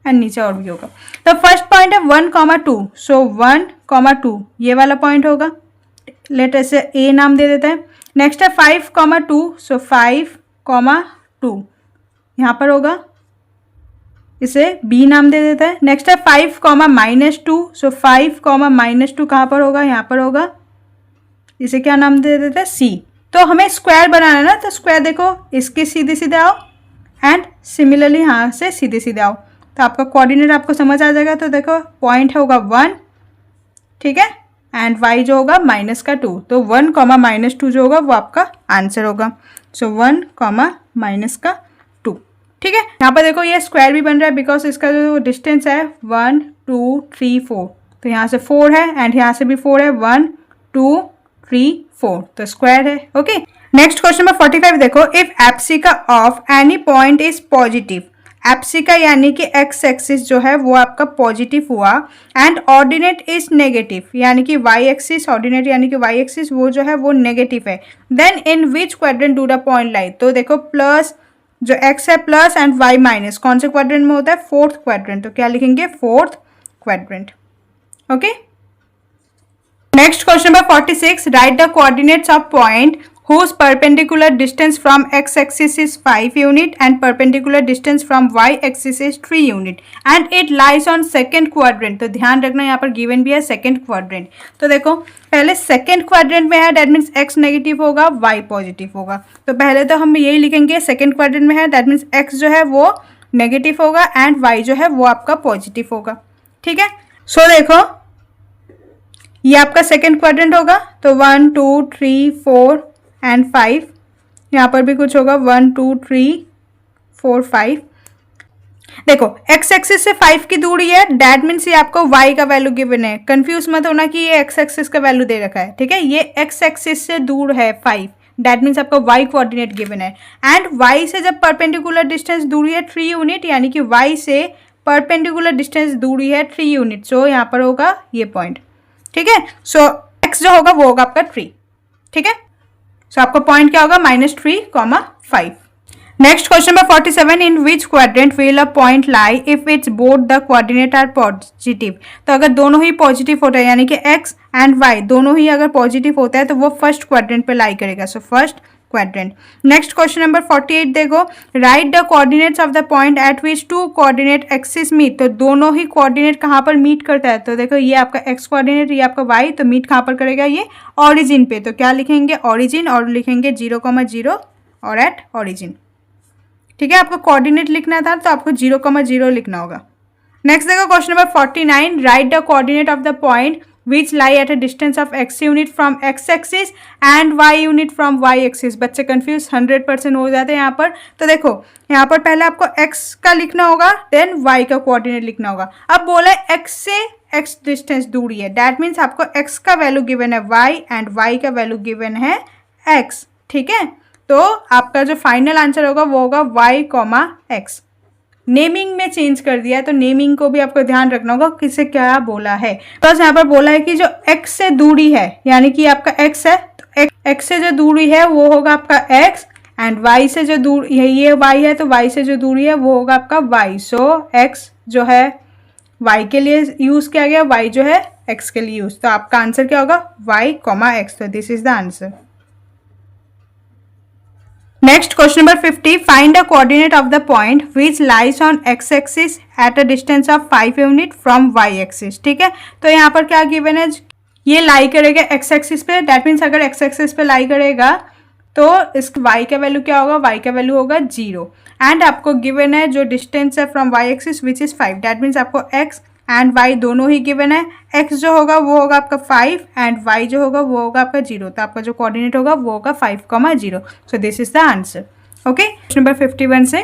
Speaker 1: एंड नीचे और भी होगा। तो फर्स्ट पॉइंट है 1,2, सो 1,2 ये वाला पॉइंट होगा, लेट ऐसे a नाम दे देते हैं। नेक्स्ट है 5,2, सो 5,2 यहाँ पर होगा, इसे b नाम दे देता है। नेक्स्ट है 5,-2, सो 5,-2 कहाँ पर होगा, यहाँ पर होगा, इसे क्या नाम दे देते हैं, c। तो हमें स्क्वायर बनाना है ना, तो स्क्वायर देखो इसके सीधे सीधे आओ एंड सिमिलरली यहाँ से सीधे सीधे आओ, तो आपका कोऑर्डिनेट आपको समझ आ जाएगा। तो देखो पॉइंट होगा 1, ठीक है, एंड y जो होगा -2, तो 1,-2 जो होगा वो आपका आंसर होगा। सो 1,-2, ठीक है। यहाँ पर देखो ये स्क्वायर भी बन रहा है बिकॉज इसका जो डिस्टेंस है 1 2 3 4, तो यहाँ से 4 है एंड यहाँ से भी 4 है, 1 2 3 4, तो स्क्वायर है। ओके, नेक्स्ट क्वेश्चन नंबर 45 देखो, if abscissa of any point is positive. Abscissa यानी कि एक्स एक्सिस जो है वो आपका पॉजिटिव हुआ एंड ऑर्डिनेट इज नेगेटिव यानी कि वाई एक्सिस, ऑर्डिनेट यानी कि वाई एक्सिस वो जो है वो नेगेटिव है, then in which quadrant do the point lie. तो देखो प्लस जो x है प्लस एंड y माइनस कौन से क्वाड्रेंट में होता है, फोर्थ क्वाड्रेंट। तो क्या लिखेंगे, fourth quadrant. Okay, next question number 46, right the coordinates of point whose perpendicular distance from x axis is 5 unit and perpendicular distance from y axis is 3 unit and it lies on second quadrant। तो ध्यान रखना यहाँ पर given भी है second quadrant. तो देखो पहले सेकंड क्वाड्रेंट में है, दैट मीन्स x नेगेटिव होगा, y पॉजिटिव होगा। तो पहले तो हम यही लिखेंगे सेकंड क्वाड्रेंट में है, दैट मीन्स x जो है वो नेगेटिव होगा एंड y जो है वो आपका पॉजिटिव होगा। ठीक है, सो देखो ये आपका सेकंड क्वाड्रेंट होगा, तो 1 2 3 4 एंड 5, यहाँ पर भी कुछ होगा 1 2 3 4 5। देखो एक्स एक्सिस से 5 की दूरी है, दैट मीन्स ये आपको y का वैल्यू गिवन है। कंफ्यूज मत होना कि ये एक्स एक्सिस का वैल्यू दे रखा है, ठीक है। ये एक्स एक्सिस से दूर है 5, दैट मीन्स आपको y कोऑर्डिनेट गिवन है। एंड y से जब परपेंडिकुलर डिस्टेंस दूरी है 3 यूनिट, यानी कि y से परपेंडिकुलर डिस्टेंस दूरी है 3 यूनिट, सो यहाँ पर होगा ये पॉइंट, ठीक है। सो x जो होगा वो होगा आपका 3, ठीक है। सो आपका पॉइंट क्या होगा -3, 5। Next question number 47, in which quadrant will a point lie if its both the coordinate are positive. तो अगर दोनों ही पॉजिटिव होता है, यानी कि x एंड y दोनों ही अगर पॉजिटिव होता है तो वो फर्स्ट क्वाड्रेंट पे लाई करेगा, so first quadrant. Next question number 48 देखो, write the coordinates of the point at which two coordinate axis meet. तो दोनों ही कोऑर्डिनेट कहाँ पर मीट करता है, तो देखो ये आपका x कोऑर्डिनेट, ये आपका y, तो मीट कहाँ पर करेगा, ये ऑरिजिन पे। तो क्या लिखेंगे, ऑरिजिन, और लिखेंगे 0,0 और एट ऑरिजिन, ठीक है। आपको कोऑर्डिनेट लिखना था तो आपको 0,0 लिखना होगा। नेक्स्ट देखो question number 49, right the coordinate of the point which lie at a distance of x unit from x axis and y unit from y axis. बच्चे कंफ्यूज 100% हो जाते हैं यहाँ पर। तो देखो यहाँ पर पहले आपको x का लिखना होगा, देन y का कोऑर्डिनेट लिखना होगा। अब बोला है x से x डिस्टेंस दूरी है, दैट मीन्स आपको x का वैल्यू गिवन है y एंड y का वैल्यू गिवन है x, ठीक है। तो आपका जो फाइनल आंसर होगा वो होगा y, x। नेमिंग में चेंज कर दिया है, तो नेमिंग को भी आपको ध्यान रखना होगा किसे क्या बोला है। तो यहाँ पर बोला है कि जो x से दूरी है, यानी कि आपका x है, तो x से जो दूरी है वो होगा आपका x, एंड y से जो दूरी है, ये y है, तो y से जो दूरी है वो होगा आपका y। सो x जो है y के लिए यूज किया गया, y जो है x के लिए यूज। तो आपका आंसर क्या होगा y, x। तो this is the answer. Next question number 50, find the coordinate of the point which lies on x axis at a distance of 5 unit from y axis, ठीक है। तो यहाँ पर क्या गिवन है, ये लाई करेगा x एक्सिस पे, दैट मीन्स अगर x एक्सिस पे लाई करेगा तो इस y का वैल्यू क्या होगा, y का वैल्यू होगा 0। एंड आपको गिवन है जो डिस्टेंस है from y axis which is 5, that means आपको x एंड y दोनों ही गिवन है। x जो होगा वो होगा आपका 5 एंड y जो होगा वो होगा आपका 0। तो आपका जो कोऑर्डिनेट होगा वो होगा 5,0। So this is the answer, okay. Question number 51 से,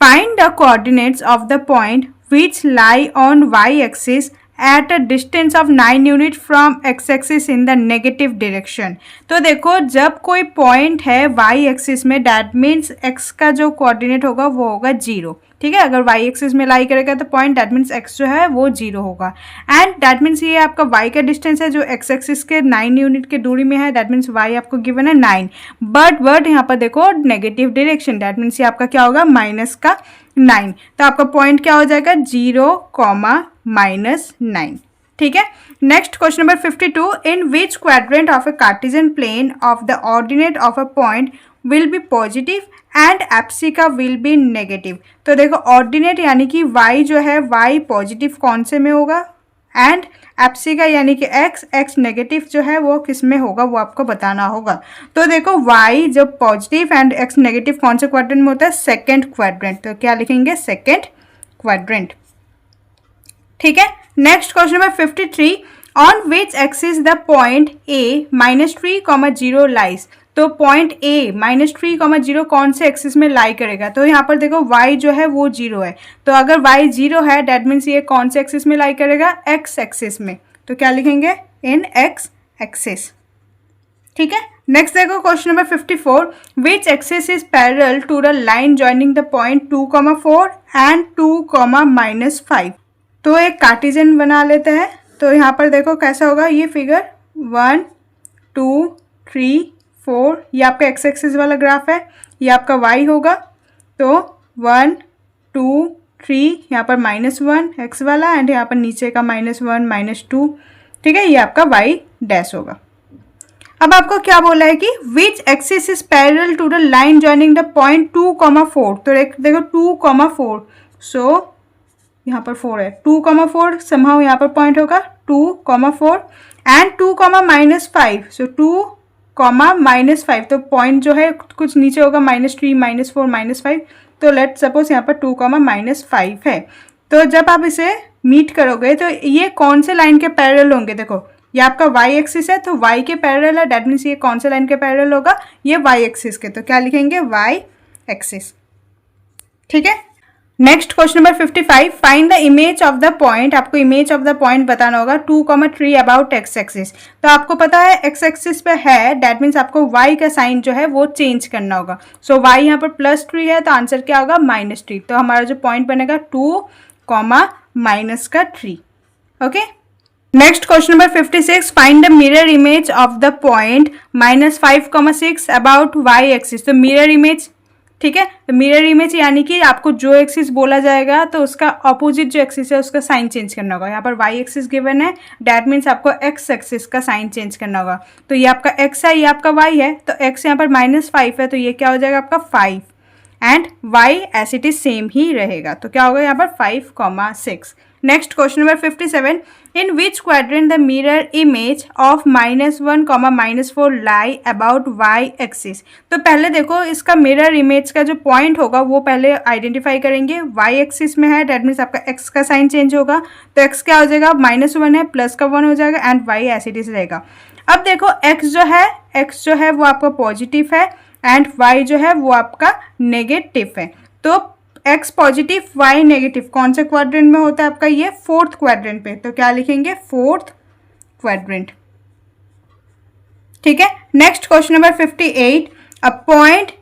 Speaker 1: find the coordinates of the point which lie on y axis at a distance of 9 unit from x axis in the negative direction. तो देखो जब कोई point है y axis में, that means x का जो coordinate होगा वो होगा 0, ठीक है। अगर y एक्सिस में लाई करेगा तो पॉइंट, दैट मीन्स x जो है वो 0 होगा। एंड दैट मीन्स ये आपका y का डिस्टेंस है जो x एक्सिस के 9 यूनिट के दूरी में है, दैट मीन्स y आपको गिवन है 9, बट यहाँ पर देखो नेगेटिव डायरेक्शन, दैट मीन्स ये आपका क्या होगा -9। तो आपका पॉइंट क्या हो जाएगा 0,-9, ठीक है। Next question number 52, in which quadrant of a Cartesian plane of the ordinate of a point will be positive and abscissa will be negative. तो देखो ऑर्डिनेट यानी कि y जो है y पॉजिटिव कौन से में होगा, एंड एप्सिका यानी कि x नेगेटिव जो है वो किस में होगा वो आपको बताना होगा। तो देखो y जब पॉजिटिव एंड x नेगेटिव कौन से क्वाड्रेंट में होता है, सेकेंड क्वाड्रेंट। तो क्या लिखेंगे, सेकेंड क्वाड्रेंट, ठीक है। Next question number 53, on which axis the point a -3,0 lies. तो पॉइंट a -3,0 कौन से एक्सिस में लाई करेगा, तो यहाँ पर देखो y जो है वो 0 है, तो अगर y 0 है दैट मीन्स ये कौन से एक्सिस में लाई करेगा, x एक्सिस में। तो क्या लिखेंगे, इन x एक्सिस, ठीक है। नेक्स्ट देखो question number 54, which axis is parallel to the line joining the point 2,4 and 2,-5। तो एक कार्टेशियन बना लेते हैं। तो यहाँ पर देखो कैसा होगा ये फिगर, 1 2 3 4, ये आपका x एक्सिस वाला ग्राफ है, ये आपका y होगा। तो 1 2 3 यहाँ पर -1 x वाला, एंड यहाँ पर नीचे का -1 -2, ठीक है, ये आपका y डैश होगा। अब आपको क्या बोला है कि which axis is parallel to the line joining the point 2,4। तो देखो 2,4, सो यहाँ पर 4 है, 2,4 समहाउ यहाँ पर पॉइंट होगा 2,4 एंड 2,-5, सो 2,-5। तो पॉइंट जो है कुछ नीचे होगा -3 -4 -5। तो लेट सपोज यहाँ पर 2,-5 है। तो जब आप इसे मीट करोगे तो ये कौन से लाइन के पैरेलल होंगे, देखो ये आपका y एक्सिस है तो y के पैरेलल है, डेट मीन्स ये कौन से लाइन के पैरेलल होगा, ये y एक्सिस के, तो क्या लिखेंगे y एक्सिस। ठीक है, next question number 55, find the image of the point, आपको इमेज ऑफ द पॉइंट बताना होगा 2,3 अबाउट एक्स एक्सिस। तो आपको पता है एक्स एक्सिस पे है, दैट मीन्स आपको y का साइन जो है वो चेंज करना होगा। सो y यहाँ पर +3 है तो आंसर क्या होगा -3, तो हमारा जो पॉइंट बनेगा 2, -3। Okay, next question number 56, find the mirror image of the point -5,6 about y axis. तो मिरर इमेज, ठीक है, तो मिरर इमेज यानी कि आपको जो एक्सिस बोला जाएगा तो उसका ऑपोजिट जो एक्सिस है उसका साइन चेंज करना होगा। यहाँ पर y एक्सिस गिवन है, दैट मीन्स आपको x एक्सिस का साइन चेंज करना होगा। तो ये आपका x है, ये आपका y है, तो x यहाँ पर -5 है तो ये क्या हो जाएगा आपका 5 and y as it is same ही रहेगा, तो क्या होगा यहाँ पर 5,6। Next question number 57, in which quadrant the mirror image of -1, -4 lie about y axis. तो पहले देखो इसका मिरर इमेज का जो पॉइंट होगा वो पहले आइडेंटिफाई करेंगे। y एक्सिस में है, डेट मीन्स आपका x का साइन चेंज होगा, तो x क्या हो जाएगा, -1 है, प्लस का 1 हो जाएगा and y as it is रहेगा। अब देखो x जो है वो आपका पॉजिटिव है एंड y जो है वो आपका नेगेटिव है। तो x पॉजिटिव y नेगेटिव कौन से क्वाड्रेंट में होता है आपका, ये 4th क्वाड्रेंट पे, तो क्या लिखेंगे 4th क्वाड्रेंट। ठीक है, next question number 58, a point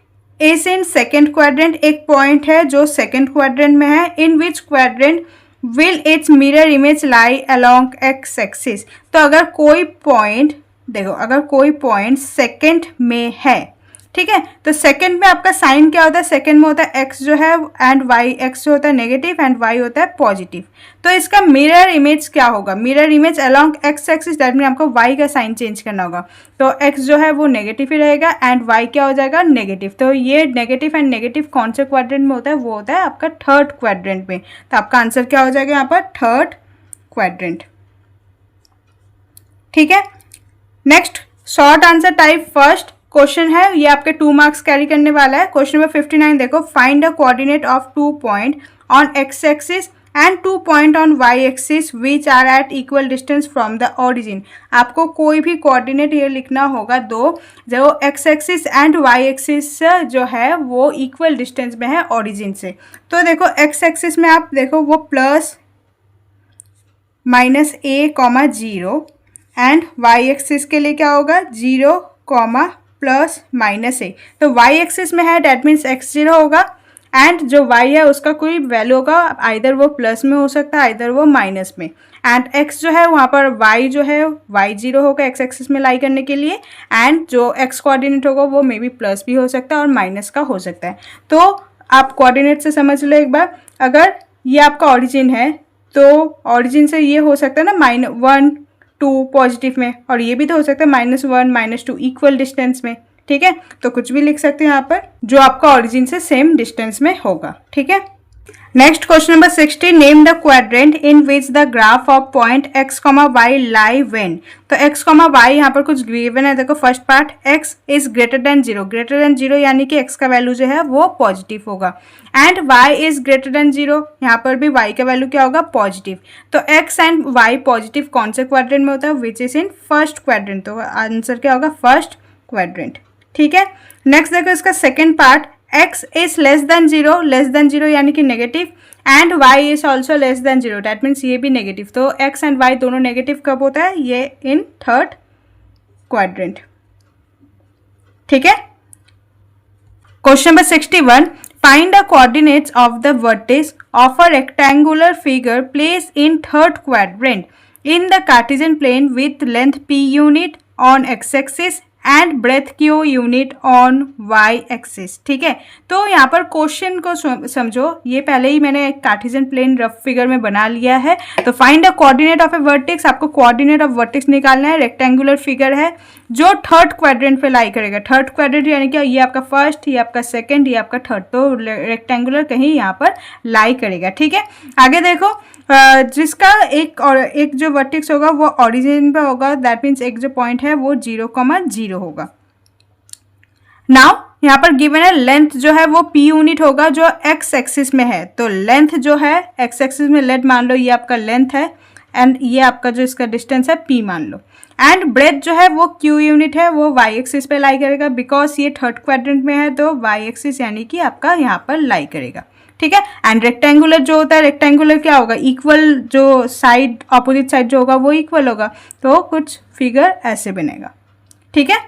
Speaker 1: is in second quadrant, एक पॉइंट है जो सेकेंड क्वाड्रेंट में है, in which quadrant will its mirror image lie along x axis. तो अगर कोई पॉइंट, देखो अगर कोई पॉइंट सेकेंड में है, ठीक है, तो सेकंड में आपका साइन क्या होता है, सेकंड में होता है x जो है एंड y, x जो होता है नेगेटिव एंड y होता है पॉजिटिव। तो इसका मिरर इमेज क्या होगा, mirror image along x axis, that mean आपको y का साइन चेंज करना होगा। तो x जो है वो नेगेटिव ही रहेगा एंड y क्या हो जाएगा नेगेटिव। तो ये नेगेटिव एंड नेगेटिव कौन से क्वाड्रेंट में होता है, वो होता है आपका 3rd क्वाड्रेंट में। तो आपका आंसर क्या हो जाएगा यहाँ पर 3rd क्वाड्रेंट। ठीक है, next short answer type first question है, ये आपके 2 मार्क्स कैरी करने वाला है। क्वेश्चन नंबर 59 देखो, find a coordinate of 2 point on x axis and 2 point on y axis which are at equal distance from the origin. आपको कोई भी कोऑर्डिनेट ये लिखना होगा दो, जो x axis and y axis जो है वो इक्वल डिस्टेंस में है ओरिजिन से। तो देखो x एक्सिस में आप देखो वो plus -a,0 and y axis के लिए क्या होगा 0, +-a। तो y एक्सिस में है, डेट मीन्स x0 होगा एंड जो y है उसका कोई वैल्यू होगा, आइदर वो प्लस में हो सकता है आइदर वो माइनस में, एंड x जो है वहाँ पर y जो है y0 होगा x एक्सिस में लाई करने के लिए, एंड जो x कोऑर्डिनेट होगा वो मे बी प्लस भी हो सकता है और माइनस का हो सकता है। तो आप कोऑर्डिनेट से समझ लो एक बार, अगर ये आपका ऑरिजिन है तो ऑरिजिन से ये हो सकता है ना -1, 2 पॉजिटिव में, और ये भी तो हो सकता है -1, -2 इक्वल डिस्टेंस में। ठीक है, तो कुछ भी लिख सकते हैं यहाँ पर जो आपका ओरिजिन से सेम डिस्टेंस में होगा। ठीक है, next question number 60, name the quadrant in which the graph of point x, y lie when. तो x, y यहाँ पर कुछ गिवन है, देखो first part x is greater than 0 यानी कि x का वैल्यू जो है वो पॉजिटिव होगा, and y is greater than 0, यहाँ पर भी y का वैल्यू क्या होगा पॉजिटिव। तो x एंड y पॉजिटिव कौन से क्वाड्रेंट में होता है, which is in first quadrant, तो आंसर क्या होगा फर्स्ट क्वाड्रेंट। ठीक है, नेक्स्ट देखो इसका second part, x is less than 0 यानी कि negative, and y is also less than 0, that means ये भी नेगेटिव। तो x एंड y दोनों नेगेटिव कब होता है, ये इन 3rd क्वाड्रेंट। ठीक है, question number 61, find the coordinates of the vertex of a rectangular figure place in 3rd quadrant in the Cartesian plane with length p unit on x axis and breadth Q unit on y axis. ठीक है, तो यहाँ पर question को समझो, ये पहले ही मैंने एक कार्टेशियन प्लेन रफ फिगर में बना लिया है। तो find the coordinate of A vertex, आपको कोऑर्डिनेट ऑफ वर्टेक्स निकालना है। रेक्टेंगुलर फिगर है जो 3rd क्वाड्रेंट पे लाई करेगा। 3rd क्वाड्रेंट यानी क्या, ये आपका फर्स्ट, ये आपका सेकंड, ये आपका 3rd, तो रेक्टेंगुलर कहीं यहाँ पर लाई करेगा। ठीक है, आगे देखो जिसका एक जो वर्टेक्स होगा वो ओरिजिन पे होगा, दैट मीन्स एक जो पॉइंट है वो 0,0 होगा। नाउ यहाँ पर गिवन है लेंथ जो है वो p यूनिट होगा जो x एक्सिस में है। तो लेंथ जो है x एक्सिस में, लेट मान लो ये आपका लेंथ है एंड ये आपका जो इसका डिस्टेंस है p मान लो। एंड ब्रेथ जो है वो q यूनिट है, वो y एक्सिस पे लाई करेगा, बिकॉज ये थर्ड क्वाड्रेंट में है तो y एक्सिस यानी कि आपका यहाँ पर लाई करेगा, ठीक है। एंड रेक्टेंगुलर जो होता है, रेक्टेंगुलर क्या होगा, इक्वल जो साइड, अपोजिट साइड जो होगा वो इक्वल होगा, तो कुछ फिगर ऐसे बनेगा, ठीक है।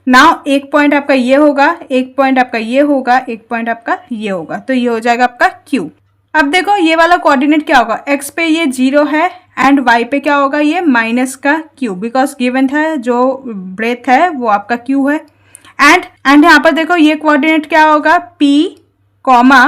Speaker 1: नाउ एक पॉइंट आपका ये होगा, एक पॉइंट आपका ये होगा, एक पॉइंट आपका ये होगा, तो ये हो जाएगा आपका Q। अब देखो ये वाला कोऑर्डिनेट क्या होगा, x पे ये 0 है एंड y पे क्या होगा, ये माइनस का Q, बिकॉज गिवन था जो ब्रेथ है वो आपका Q है। एंड यहाँ पर देखो ये कोऑर्डिनेट क्या होगा, P कॉमा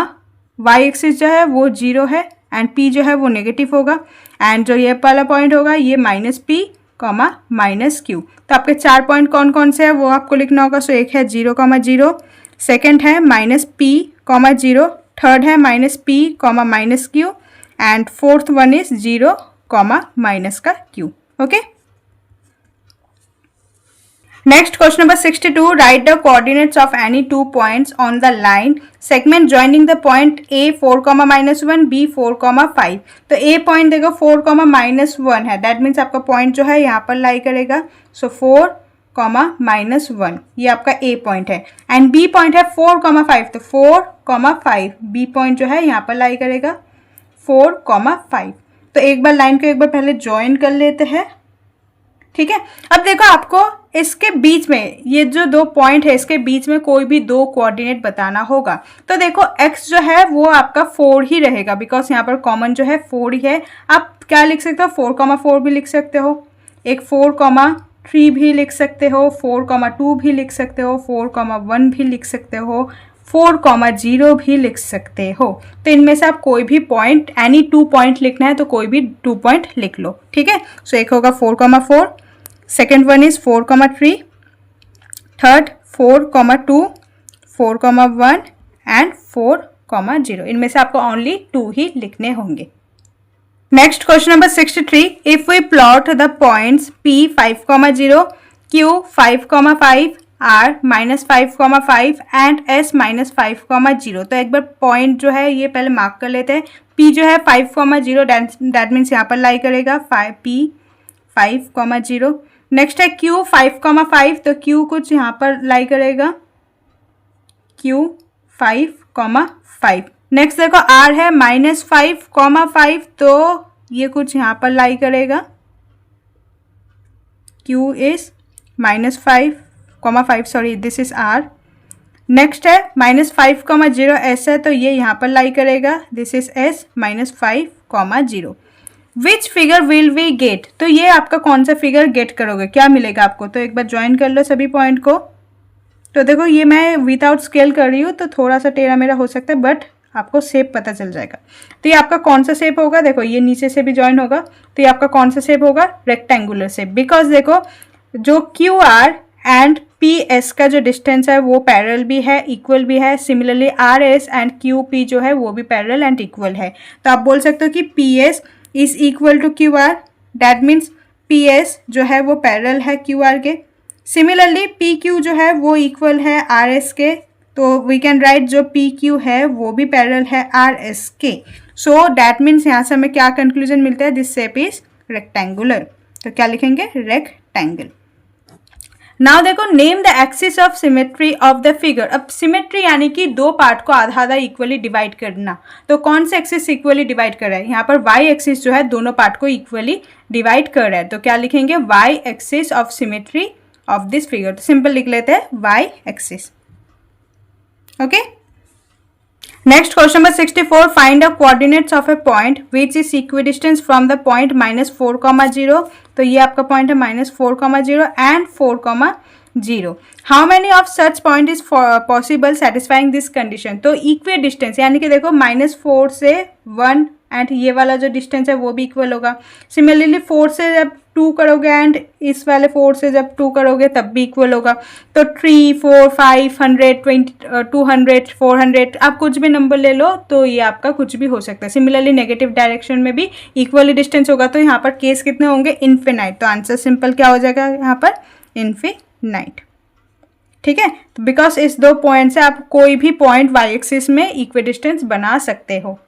Speaker 1: y एक्सिस जो है वो 0 है एंड P जो है वो नेगेटिव होगा, एंड जो ये वाला पॉइंट होगा ये minus P comma minus Q। तो आपके 4 पॉइंट कौन कौन से हैं वो आपको लिखना होगा। सो एक है 0,0, सेकेंड है माइनस P कॉमा 0, थर्ड है minus P comma minus Q and fourth one is 0 comma minus का Q, okay. Next, question number 62. Write the coordinates of any 2 points on the line segment joining the point A 4, -1, B 4, 5. तो A point देखो 4, -1 है, that means आपका point जो है यहाँ पर lie करेगा। सो 4, -1 ये आपका A पॉइंट है एंड B पॉइंट है 4, 5, तो 4, 5 B पॉइंट जो है यहाँ पर लाई करेगा 4, 5। तो एक बार लाइन को एक बार पहले ज्वाइन कर लेते हैं, ठीक है। अब देखो आपको इसके बीच में ये जो 2 पॉइंट है इसके बीच में कोई भी 2 कोऑर्डिनेट बताना होगा। तो देखो x जो है वो आपका 4 ही रहेगा, बिकॉज यहाँ पर कॉमन जो है 4 ही है। आप क्या लिख सकते हो, 4,4 भी लिख सकते हो, एक 4,3 भी लिख सकते हो, 4,2 भी लिख सकते हो, 4,1 भी लिख सकते हो, 4,0 भी लिख सकते हो। तो इनमें से आप कोई भी पॉइंट, एनी 2 पॉइंट लिखना है तो कोई भी 2 पॉइंट लिख लो, ठीक है। सो एक होगा 4,4, second one is 4,3, third 4,2, 4,1 and 4,0। इनमें से आपको ओनली 2 ही लिखने होंगे। Next question number 63, if we plot the points P 5,0, Q 5,5, R -5,5 and S -5,0। तो एक बार पॉइंट जो है ये पहले मार्क कर लेते हैं। P जो है 5,0, दैट मीन्स यहाँ पर लाई करेगा P 5,0। नेक्स्ट है Q 5,5, तो Q कुछ यहाँ पर लाई करेगा Q 5,5। नेक्स्ट देखो R है -5,5, तो ये कुछ यहाँ पर लाई करेगा Q is -5,5, sorry this is R। Next है -5,0 S है, तो ये यहाँ पर लाई करेगा, this is S -5,0। Which figure will we get, तो ये आपका कौन सा फिगर गेट करोगे, क्या मिलेगा आपको। तो एक बार ज्वाइन कर लो सभी पॉइंट को। तो देखो ये मैं विदाउट स्केल कर रही हूँ तो थोड़ा सा टेढ़ा मेरा हो सकता है, बट आपको शेप पता चल जाएगा। तो ये आपका कौन सा शेप होगा, देखो ये नीचे से भी ज्वाइन होगा, तो ये आपका कौन सा शेप होगा, रेक्टेंगुलर शेप। बिकॉज देखो जो QR एंड PS का जो डिस्टेंस है वो पैरेलल भी है, इक्वल भी है। सिमिलरली RS एंड QP जो है वो भी पैरेलल एंड इक्वल है। तो आप बोल सकते हो कि PS is equal to QR, that means PS जो है वो पैरेलल है QR के। सिमिलरली PQ जो है वो इक्वल है RS के, तो वी कैन राइट जो PQ है वो भी पैरेलल है RS के। सो दैट मीन्स यहाँ से हमें क्या कंक्लूजन मिलता है, दिस शेप इज रेक्टेंगुलर। तो क्या लिखेंगे, रेक्टेंगल। नाउ देखो name the axis of symmetry of the figure. अब सिमेट्री यानी कि 2 पार्ट को आधा आधा इक्वली डिवाइड करना। तो कौन से एक्सिस इक्वली डिवाइड कर रहा है, यहाँ पर y एक्सिस जो है दोनों पार्ट को इक्वली डिवाइड कर रहा है। तो क्या लिखेंगे, y axis of symmetry of this figure. तो सिंपल लिख लेते हैं y axis, okay. Next question number 64, find the coordinates of a point which is equidistance from the point -4,0। तो ये आपका पॉइंट है -4,0 and 4,0। How many of such point is possible satisfying this condition. तो equi distance यानी कि देखो -4 से 1 and ये वाला जो डिस्टेंस है वो भी इक्वल होगा। सिमिलरली 4 से जब 2 करोगे एंड इस वाले 4 से जब 2 करोगे तब भी इक्वल होगा। तो 3, 4, 500, 200, 400 आप कुछ भी नंबर ले लो, तो ये आपका कुछ भी हो सकता है। सिमिलरली नेगेटिव डायरेक्शन में भी इक्वली डिस्टेंस होगा। तो यहाँ पर केस कितने होंगे, इन्फिनाइट। तो आंसर सिंपल क्या हो जाएगा यहाँ पर, इन्फिनाइट, ठीक है। तो बिकॉज इस 2 पॉइंट से आप कोई भी पॉइंट y एक्सिस में इक्वी डिस्टेंस बना सकते हो।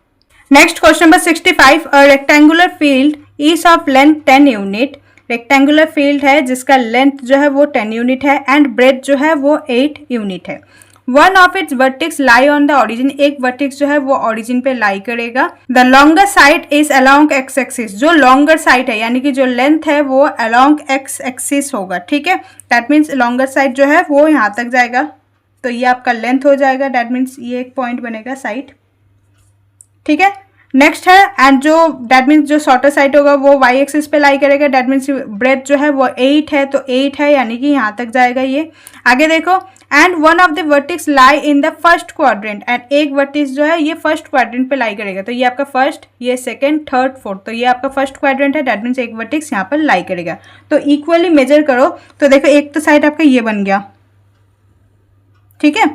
Speaker 1: Next question number 65, a rectangular field is of length 10 unit, rectangular field है जिसका लेंथ जो है वो 10 यूनिट है एंड ब्रेथ जो है वो 8 यूनिट है। One of its vertex lie on the origin, एक वर्टेक्स जो है वो ऑरिजिन पे लाई करेगा। The longer side is along x axis, जो लॉन्गर साइड है यानी कि जो लेंथ है वो अलोंग एक्स एक्सिस होगा, ठीक है। दैट मीन्स लॉन्गर साइड जो है वो यहाँ तक जाएगा, तो ये आपका लेंथ हो जाएगा। दैट मीन्स ये एक पॉइंट बनेगा साइड, ठीक है। नेक्स्ट है एंड जो दैट मीन्स जो शॉर्टर साइड होगा वो वाई एक्सिस पे लाई करेगा। दैट मीन्स ब्रेथ जो है वो 8 है, तो 8 है यानी कि यहाँ तक जाएगा ये। आगे देखो, and one of the vertex lie in the first quadrant, and एक वर्टेक्स जो है ये फर्स्ट क्वाड्रेंट पे लाई करेगा, तो ये आपका फर्स्ट, ये सेकंड, थर्ड, फोर्थ, तो ये आपका फर्स्ट क्वाड्रेंट है। दैट मीन्स एक वर्टेक्स यहाँ पर लाई करेगा। तो इक्वली मेजर करो, तो देखो एक तो साइड आपका ये बन गया, ठीक है,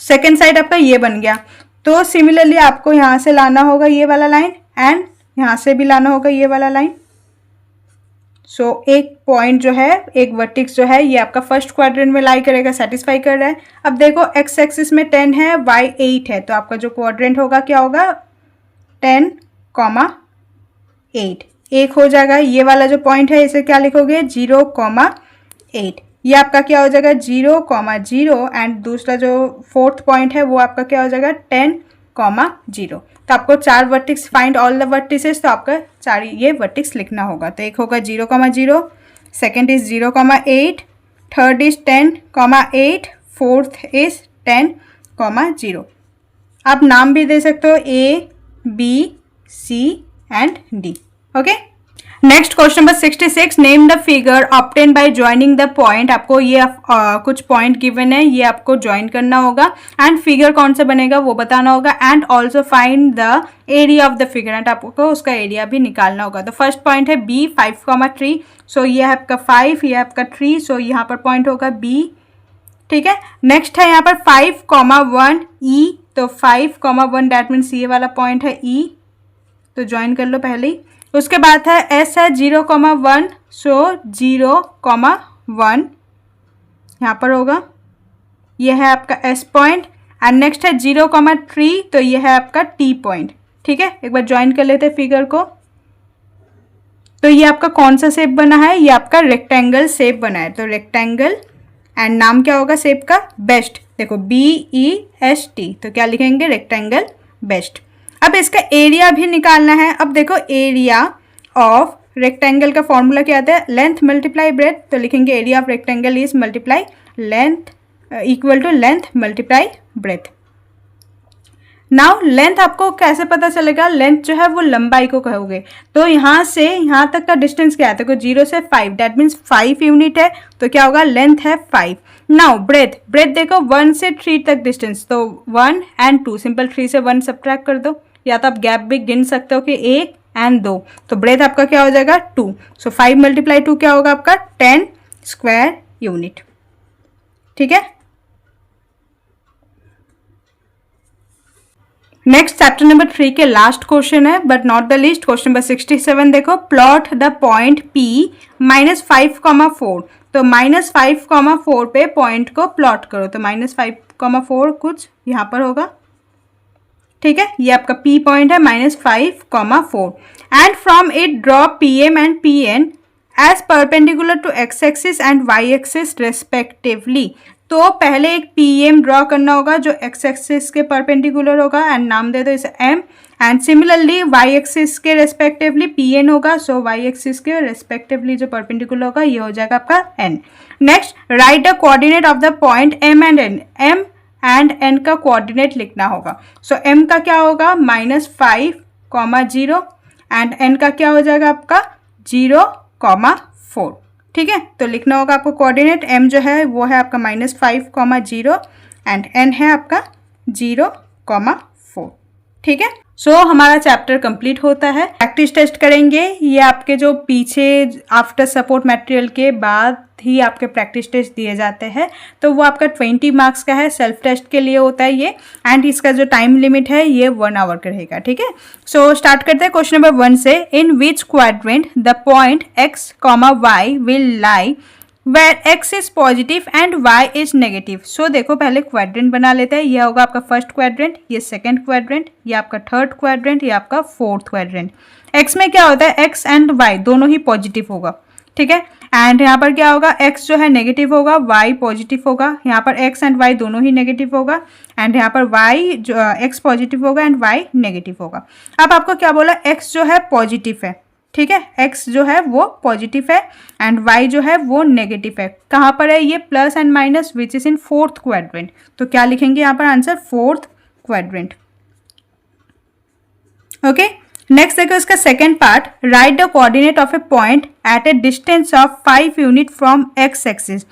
Speaker 1: सेकेंड साइड आपका ये बन गया। तो सिमिलरली आपको यहाँ से लाना होगा ये वाला लाइन एंड यहाँ से भी लाना होगा ये वाला लाइन। सो एक पॉइंट जो है, एक वर्टेक्स जो है ये आपका फर्स्ट क्वाड्रेंट में लाई करेगा, सेटिस्फाई कर रहा है। अब देखो एक्स एक्सिस में 10 है, वाई 8 है, तो आपका जो क्वाड्रेंट होगा क्या होगा 10, 8 एक हो जाएगा। ये वाला जो पॉइंट है इसे क्या लिखोगे 0, 8, ये आपका क्या हो जाएगा 0, 0 एंड दूसरा जो फोर्थ पॉइंट है वो आपका क्या हो जाएगा 10, 0। तो आपको 4 vertex, find all the vertices, तो आपका 4 ये वर्टेक्स लिखना होगा। तो एक होगा 0, 0, second is 0, 8, third is 10, 8, fourth is 10, 0। आप नाम भी दे सकते हो A, B, C and D, okay. Next question number 66, name the figure obtain by joining the point. आपको ये कुछ पॉइंट गिवन है, ये आपको ज्वाइन करना होगा एंड फिगर कौन सा बनेगा वो बताना होगा and also find the area of the figure, and आपको उसका एरिया भी निकालना होगा। तो फर्स्ट पॉइंट है B, 5, 3, सो ये है आपका 5, ये आपका 3, सो यहाँ पर पॉइंट होगा B, ठीक है। नेक्स्ट है यहाँ पर 5, 1 E, तो 5, 1 दैट मीन्स ये वाला पॉइंट है E, तो ज्वाइन कर लो पहले ही। उसके बाद है S है 0, 1, सो 0, 1 यहाँ पर होगा, ये है आपका S पॉइंट एंड नेक्स्ट है 0, 3, तो ये है आपका T पॉइंट, ठीक है। एक बार ज्वाइन कर लेते हैं फिगर को। तो ये आपका कौन सा शेप बना है, ये आपका रेक्टेंगल शेप बना है, तो रेक्टेंगल एंड नाम क्या होगा शेप का बेस्ट, देखो BEST, तो क्या लिखेंगे रेक्टेंगल बेस्ट। अब इसका एरिया भी निकालना है। अब देखो एरिया ऑफ रेक्टेंगल का फॉर्मूला क्या आता है, लेंथ मल्टीप्लाई ब्रेथ, तो लिखेंगे area of rectangle is multiply length equal to length multiply breadth. Now length आपको कैसे पता चलेगा, लेंथ जो है वो लंबाई को कहोगे, तो यहाँ से यहाँ तक का डिस्टेंस क्या है, देखो 0 से 5, दैट मीन्स 5 यूनिट है, तो क्या होगा लेंथ है 5। नाउ ब्रेथ, ब्रेथ देखो 1 से 3 तक डिस्टेंस, तो 1 एंड 2, सिंपल 3 से 1 सब्ट्रैक्ट कर दो, या तो आप गैप भी गिन सकते हो कि 1 एंड 2, तो ब्रेथ आपका क्या हो जाएगा 2, सो 5 × 2 क्या होगा आपका 10 स्क्वायर यूनिट, ठीक है। नेक्स्ट चैप्टर नंबर 3 के लास्ट क्वेश्चन है but not the least, question number 67 देखो, प्लॉट द पॉइंट P -5, 4, तो -5, 4 पे पॉइंट को प्लॉट करो, तो -5, 4 कुछ यहाँ पर होगा, ठीक है। ये आपका P पॉइंट है -5, 4 and from it draw PM and PN as perpendicular to x axis and y axis respectively. तो पहले एक PM ड्रॉ करना होगा जो x एक्सिस के परपेंडिकुलर होगा एंड नाम दे दो इसे M, and similarly y axis के रेस्पेक्टिवली PN होगा, सो y एक्सिस के रेस्पेक्टिवली जो परपेंडिकुलर होगा ये हो जाएगा आपका N। Next write the coordinate of the point M and N, M and N का कोऑर्डिनेट लिखना होगा, सो M का क्या होगा -5, 0 एंड N का क्या हो जाएगा आपका 0, 4, ठीक है। तो लिखना होगा आपको कोऑर्डिनेट, M जो है वो है आपका -5, 0 एंड N है आपका 0, 4, ठीक है। सो हमारा चैप्टर कंप्लीट होता है। प्रैक्टिस टेस्ट करेंगे, ये आपके जो पीछे आफ्टर सपोर्ट मटेरियल के बाद ही आपके प्रैक्टिस टेस्ट दिए जाते हैं, तो वो आपका 20 मार्क्स का है, सेल्फ टेस्ट के लिए होता है ये, एंड इसका जो टाइम लिमिट है ये 1 आवर का रहेगा, ठीक है। सो स्टार्ट करते हैं क्वेश्चन नंबर 1 से। In which quadrant the point x, y will lie where x is positive and Y is negative. So देखो पहले क्वाड्रेंट बना लेते हैं। यह होगा आपका फर्स्ट क्वाड्रेंट, ये सेकंड क्वाड्रेंट, ये आपका थर्ड क्वाड्रेंट, ये आपका फोर्थ क्वाड्रेंट। एक्स में क्या होता है, एक्स एंड वाई दोनों ही पॉजिटिव होगा, ठीक है। एंड यहाँ पर क्या होगा, एक्स जो है नेगेटिव होगा, वाई पॉजिटिव होगा। यहाँ पर एक्स एंड वाई दोनों ही नेगेटिव होगा। एंड यहाँ पर वाई जो एक्स पॉजिटिव होगा एंड वाई नेगेटिव होगा। अब आपको क्या बोला, एक्स जो है पॉजिटिव है, ठीक है, एक्स जो है वो पॉजिटिव है एंड वाई जो है वो नेगेटिव है। कहाँ पर है ये, plus and minus which is in fourth quadrant. तो क्या लिखेंगे यहाँ पर answer, fourth quadrant. Okay, next देखो इसका second part, write the coordinate of a point at a distance of 5 unit from x axis.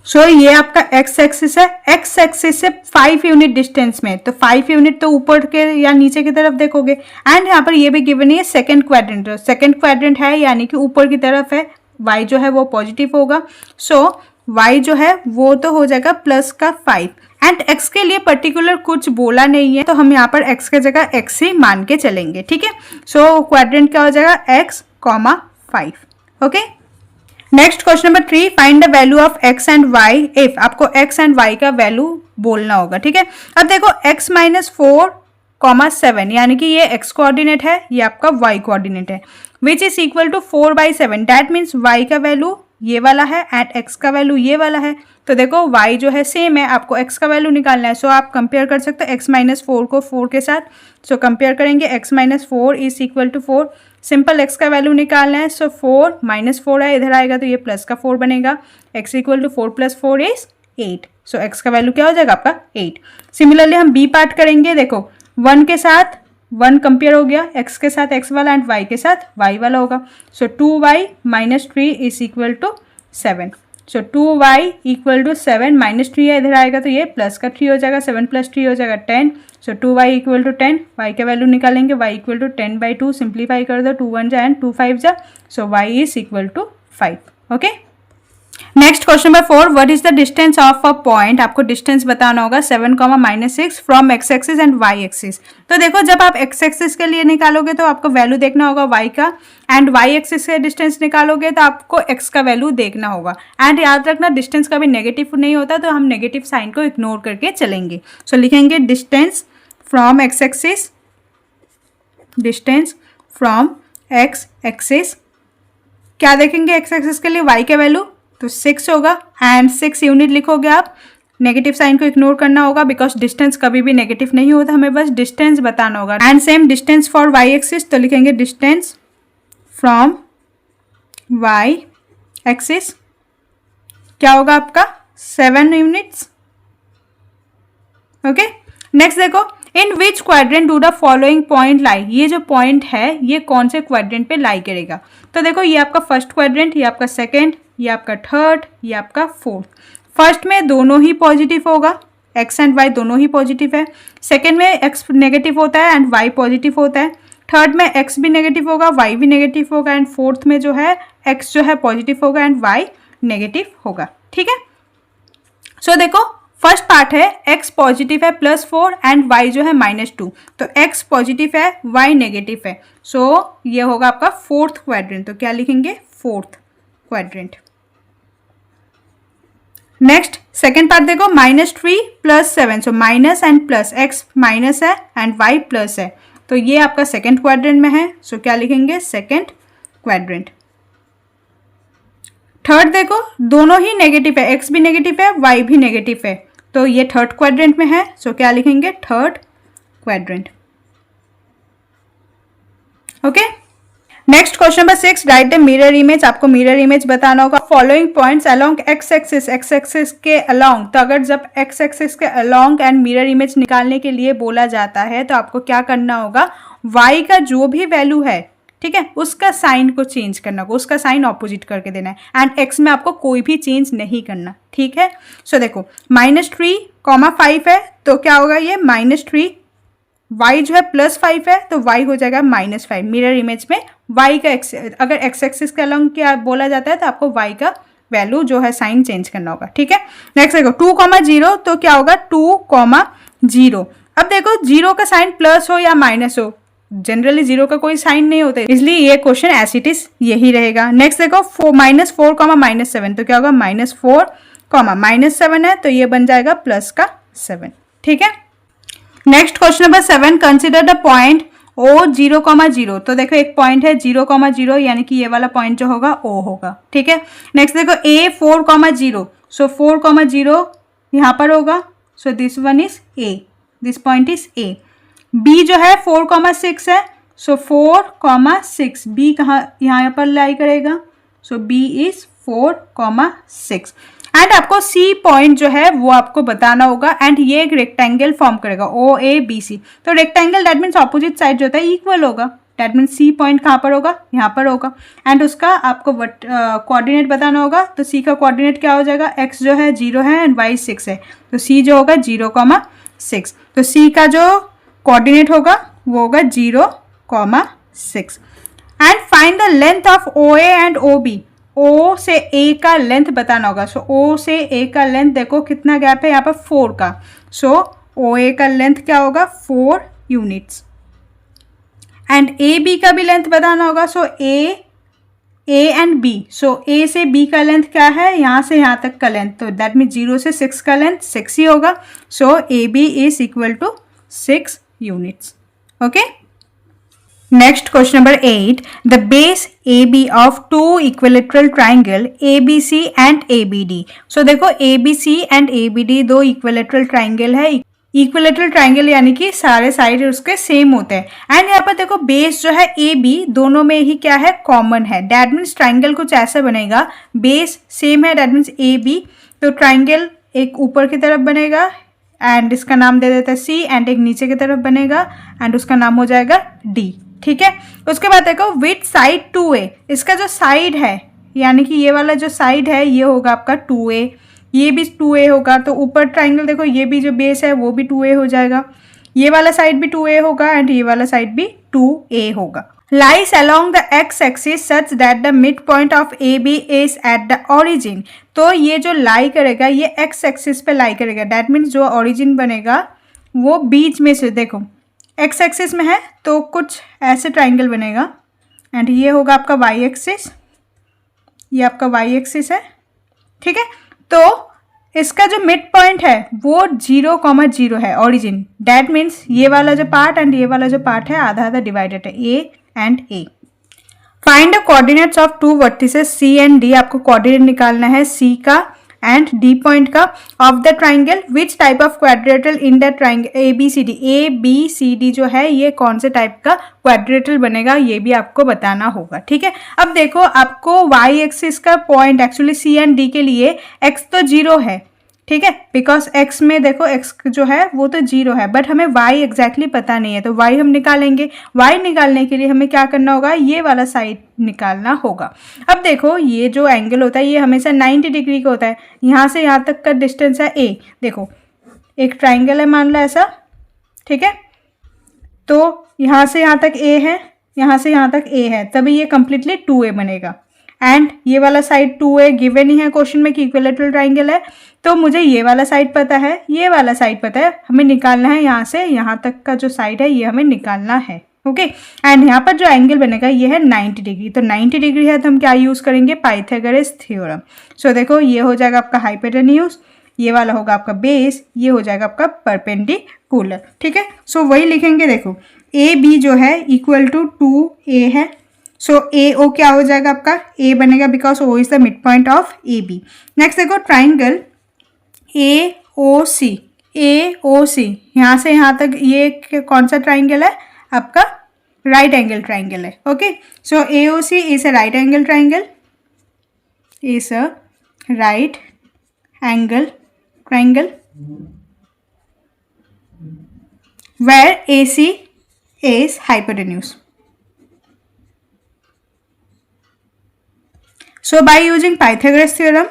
Speaker 1: So ये आपका एक्स एक्सिस है, एक्स एक्सिस से 5 यूनिट डिस्टेंस में, तो 5 यूनिट तो ऊपर के या नीचे की तरफ देखोगे। एंड यहाँ पर ये भी गिवन है सेकंड क्वाड्रेंट, सेकंड क्वाड्रेंट है यानी कि ऊपर की तरफ है, y जो है वो पॉजिटिव होगा। सो y जो है वो तो हो जाएगा प्लस का 5 एंड x के लिए पर्टिकुलर कुछ बोला नहीं है, तो हम यहाँ पर x के जगह x ही मान के चलेंगे, ठीक है। सो क्वाड्रेंट क्या हो जाएगा, x, 5। Okay, next question number 3, find the value of x and y if. आपको x एंड y का वैल्यू बोलना होगा, ठीक है। अब देखो x -4, 7 यानी कि ये x कोऑर्डिनेट है, ये आपका y कोऑर्डिनेट है, which is equal to 4/7। That means y का वैल्यू ये वाला है एंड x का वैल्यू ये वाला है। तो देखो y जो है सेम है, आपको x का वैल्यू निकालना है। सो आप कंपेयर कर सकते हो x -4 को 4 के साथ। सो कंपेयर करेंगे, x -4 is equal to 4। Simple x का वैल्यू निकालना है। सो 4 -4 है, इधर आएगा तो ये प्लस का 4 बनेगा। x equal to 4 + 4 is 8। So x का वैल्यू क्या हो जाएगा आपका 8। सिमिलरली हम b पार्ट करेंगे। देखो 1 के साथ 1 कंपेयर हो गया, x के साथ x वाला एंड y के साथ y वाला होगा। So 2y - 3 is equal to 7। So 2y equal to 7 -3 है, इधर आएगा तो ये प्लस का 3 हो जाएगा, 7 + 3 हो जाएगा 10। So 2y equal to 10, y का वैल्यू निकालेंगे, y इक्वल टू 10/2, सिंप्लीफाई कर दो, 2 1 जा एंड 2 5 जा। So y is equal to 5। Okay, next question number 4, what is the distance of a point. आपको डिस्टेंस बताना होगा 7, -6 from x axis and Y axis. तो देखो जब आप एक्स एक्सिस के लिए निकालोगे तो आपको वैल्यू देखना होगा y का, एंड वाई एक्सिस से डिस्टेंस निकालोगे तो आपको x का वैल्यू देखना होगा। एंड याद रखना डिस्टेंस कभी नेगेटिव नहीं होता, तो हम नेगेटिव साइन को इग्नोर करके चलेंगे। सो लिखेंगे distance from x axis, distance from x axis. क्या देखेंगे एक्स एक्सिस के लिए, y का वैल्यू तो 6 होगा एंड 6 यूनिट लिखोगे आप। नेगेटिव साइन को इग्नोर करना होगा बिकॉज डिस्टेंस कभी भी नेगेटिव नहीं होता, हमें बस डिस्टेंस बताना होगा। And same distance for y axis, तो लिखेंगे डिस्टेंस फ्रॉम y एक्सिस क्या होगा आपका 7 यूनिट्स। ओके, नेक्स्ट देखो, in which quadrant do the following point lie. ये जो पॉइंट है ये कौन से क्वाड्रेंट पे लाई करेगा। तो देखो ये आपका फर्स्ट क्वाड्रेंट, ये आपका सेकेंड, ये आपका थर्ड, ये आपका फोर्थ। फर्स्ट में दोनों ही पॉजिटिव होगा, एक्स एंड वाई दोनों ही पॉजिटिव है। सेकेंड में एक्स नेगेटिव होता है एंड वाई पॉजिटिव होता है। थर्ड में एक्स भी नेगेटिव होगा, वाई भी नेगेटिव होगा एंड फोर्थ में जो है एक्स जो है पॉजिटिव होगा एंड वाई नेगेटिव होगा, ठीक है। सो देखो फर्स्ट पार्ट है x पॉजिटिव है +4 एंड y जो है -2, तो x पॉजिटिव है y नेगेटिव है। सो ये होगा आपका फोर्थ क्वाड्रेंट, तो क्या लिखेंगे fourth quadrant. Next second part देखो, -3 + 7, so minus and plus, x minus है एंड y प्लस है, तो ये आपका सेकेंड क्वाड्रेंट में है। सो क्या लिखेंगे सेकेंड क्वाड्रेंट। थर्ड देखो दोनों ही नेगेटिव है, x भी नेगेटिव है, y भी नेगेटिव है, तो ये थर्ड क्वाड्रेंट में है। सो क्या लिखेंगे third quadrant. Okay, next question number 6, right the mirror image. आपको मिरर इमेज बताना होगा following points along x axis के अलोंग। तो अगर जब एक्स एक्सिस के अलोंग एंड मिरर इमेज निकालने के लिए बोला जाता है तो आपको क्या करना होगा, y का जो भी वैल्यू है, ठीक है, उसका साइन को चेंज करना होगा, उसका साइन ऑपोजिट करके देना है एंड x में आपको कोई भी चेंज नहीं करना, ठीक है। सो देखो -3, 5 है तो क्या होगा ये -3, y जो है +5 है तो y हो जाएगा -5। मिरर इमेज में y का अगर x एक्सिस के अलॉन्ग क्या बोला जाता है तो आपको y का वैल्यू जो है साइन चेंज करना होगा, ठीक है। नेक्स्ट देखो 2, 0 तो क्या होगा 2, 0। अब देखो 0 का साइन प्लस हो या माइनस हो, जनरली जीरो का कोई साइन नहीं होता, इसलिए ये क्वेश्चन एज इट इज यही रहेगा। नेक्स्ट देखो -4 -7, तो क्या होगा -4 -7 है तो ये बन जाएगा +7। ठीक है। Next question number 7, consider the point O 0,0। तो देखो एक पॉइंट है 0,0 यानी कि ये वाला पॉइंट जो होगा O होगा। ठीक है। नेक्स्ट देखो A 4,0, सो 4,0 यहाँ पर होगा, so this one is A, this point is A। B जो है 4,6 है, सो 4,6, B कहाँ यहाँ पर लाई करेगा, सो B इज 4,6। एंड आपको सी पॉइंट जो है वो आपको बताना होगा एंड ये एक रेक्टेंगल फॉर्म करेगा OABC। तो rectangle that means opposite side जो होता है इक्वल होगा, दैट मीन्स सी पॉइंट कहाँ पर होगा, यहाँ पर होगा। एंड उसका आपको कोऑर्डिनेट बताना होगा। तो सी का कोऑर्डिनेट क्या हो जाएगा, x जो है 0 है एंड y 6 है, तो सी जो होगा 0,6। तो सी का जो कोऑर्डिनेट होगा वो होगा 0,6। And find the length of OA and OB। O से A का लेंथ बताना होगा। सो O से A का लेंथ देखो कितना गैप है यहाँ पर 4 का, सो OA का लेंथ क्या होगा 4 यूनिट्स। एंड AB का भी लेंथ बताना होगा। सो A and B, so A से B का लेंथ क्या है, यहाँ से यहाँ तक का लेंथ, तो दैट मीन 0 से 6 का लेंथ 6 ही होगा। So AB is equal to 6 units. Okay. Next question number 8, the base AB of two equilateral triangle ABC and ABD। So देखो ABC and ABD दो equilateral triangle है। इक्विलेटरल ट्राइंगल यानी कि सारे साइड उसके सेम होते हैं। एंड यहाँ पर देखो बेस जो है AB दोनों में ही क्या है, कॉमन है। दैट मीन्स ट्राइंगल कुछ ऐसा बनेगा, बेस सेम है दैट मीन्स AB, तो ट्राइंगल एक ऊपर की तरफ बनेगा एंड इसका नाम दे देता है C, एंड एक नीचे की तरफ बनेगा एंड उसका नाम हो जाएगा D। ठीक है। उसके बाद देखो विथ साइड 2A, इसका जो साइड है यानी कि ये वाला जो साइड है ये होगा आपका 2A, ये भी 2A होगा। तो ऊपर ट्राइंगल देखो ये भी जो बेस है वो भी 2A हो जाएगा, ये वाला साइड भी 2A होगा एंड ये वाला साइड भी 2A होगा। Lies along the x axis such that the midpoint of AB is at the origin। तो ये जो लाई करेगा ये x एक्सिस पे लाई करेगा, दैट मीन्स जो ओरिजिन बनेगा वो बीच में से, देखो x एक्सिस में है तो कुछ ऐसे ट्राइंगल बनेगा एंड ये होगा आपका y एक्सिस, ये आपका y एक्सिस है। ठीक है। तो इसका जो मिड पॉइंट है वो 0,0 है ओरिजिन, दैट मीन्स ये वाला जो पार्ट एंड ये वाला जो पार्ट है आधा आधा डिवाइडेड है, A and A। Find the coordinates of two vertices C and D। आपको कोऑर्डिनेट निकालना है C का एंड D पॉइंट का of the triangle. Which type of quadrilateral in the triangle ABCD जो है ये कौन से टाइप का क्वाड्रेटल बनेगा ये भी आपको बताना होगा। ठीक है। अब देखो आपको y एक्सिस का point actually C and D के लिए x तो 0 है, ठीक है, बिकॉज x में देखो x जो है वो तो 0 है, बट हमें y एग्जैक्टली पता नहीं है तो y हम निकालेंगे। y निकालने के लिए हमें क्या करना होगा, ये वाला साइड निकालना होगा। अब देखो ये जो एंगल होता है ये हमेशा 90 डिग्री का होता है। यहाँ से यहाँ तक का डिस्टेंस है A, देखो एक ट्राइंगल है मान लो ऐसा, ठीक है, तो यहाँ से यहाँ तक A है, यहाँ से यहाँ तक A है, तभी ये कंप्लीटली 2A बनेगा। एंड ये वाला साइड 2A गिवन ही है क्वेश्चन में कि इक्विलेटरल ट्राइंगल है, तो मुझे ये वाला साइड पता है, ये वाला साइड पता है, हमें निकालना है यहाँ से यहाँ तक का जो साइड है ये हमें निकालना है। ओके। एंड यहाँ पर जो एंगल बनेगा ये है 90 डिग्री, तो 90 डिग्री है तो हम क्या यूज़ करेंगे, पाइथागोरस थ्योरम। सो देखो ये हो जाएगा आपका हाइपोटेन्यूज, ये वाला होगा आपका बेस, ये हो जाएगा आपका परपेंडिकुलर। ठीक है। सो वही लिखेंगे, देखो ए बी जो है इक्वल टू 2A है, सो ए ओ क्या हो जाएगा आपका, A बनेगा because O is the mid point of AB। Next देखो ट्राइंगल AOC, यहाँ से यहाँ तक ये कौन सा ट्राइंगल है आपका, राइट एंगल ट्राइंगल है। Okay. So AOC is a right angle triangle, is a right angle triangle where AC is hypotenuse. So by using Pythagoras theorem,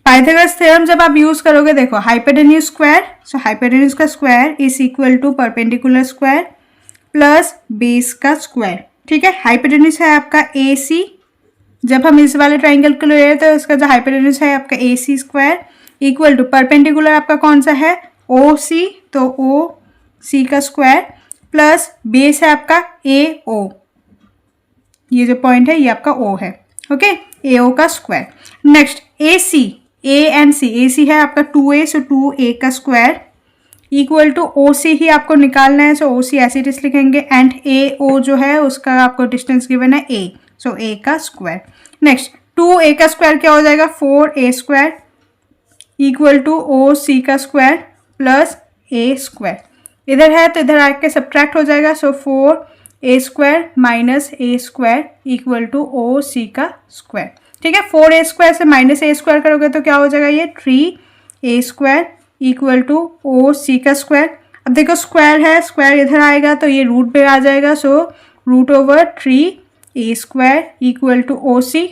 Speaker 1: Pythagoras theorem जब आप यूज करोगे, देखो हाइपोटेन्यूज स्क्वायर, सो हाइपोटेन्यूज का square is equal to perpendicular square plus base का square. ठीक है। Hypotenuse है आपका AC, जब हम इस वाले ट्राइंगल को ले रहे हैं तो उसका जो हाइपोटेन्यूज है आपका AC square equal to perpendicular आपका कौन सा है, ओ सी, तो ओ सी का स्क्वायर प्लस बेस है आपका ए ओ, ये जो पॉइंट है ये आपका ओ है, ओके, ए ओ का square. Next A C, A and C, A C है आपका 2a, सो 2a का square equal to O C ही आपको निकालना है, so O C as it is लिखेंगे, एंड ए ओ जो है उसका आपको डिस्टेंस गिवन है a, सो a का स्क्वायर। नेक्स्ट 2a का स्क्वायर क्या हो जाएगा, 4a square equal to O C का स्क्वायर प्लस a स्क्वायर, इधर है तो इधर आके सब्ट्रैक्ट हो जाएगा, so 4a square minus a square equal to O C का स्क्वायर, ठीक है। 4a स्क्वायर से माइनस a स्क्वायर करोगे तो क्या हो जाएगा, ये 3a square equal to O C का स्क्वायर। अब देखो स्क्वायर है, स्क्वायर इधर आएगा तो ये रूट पे आ जाएगा, so root over 3a square equal to O C,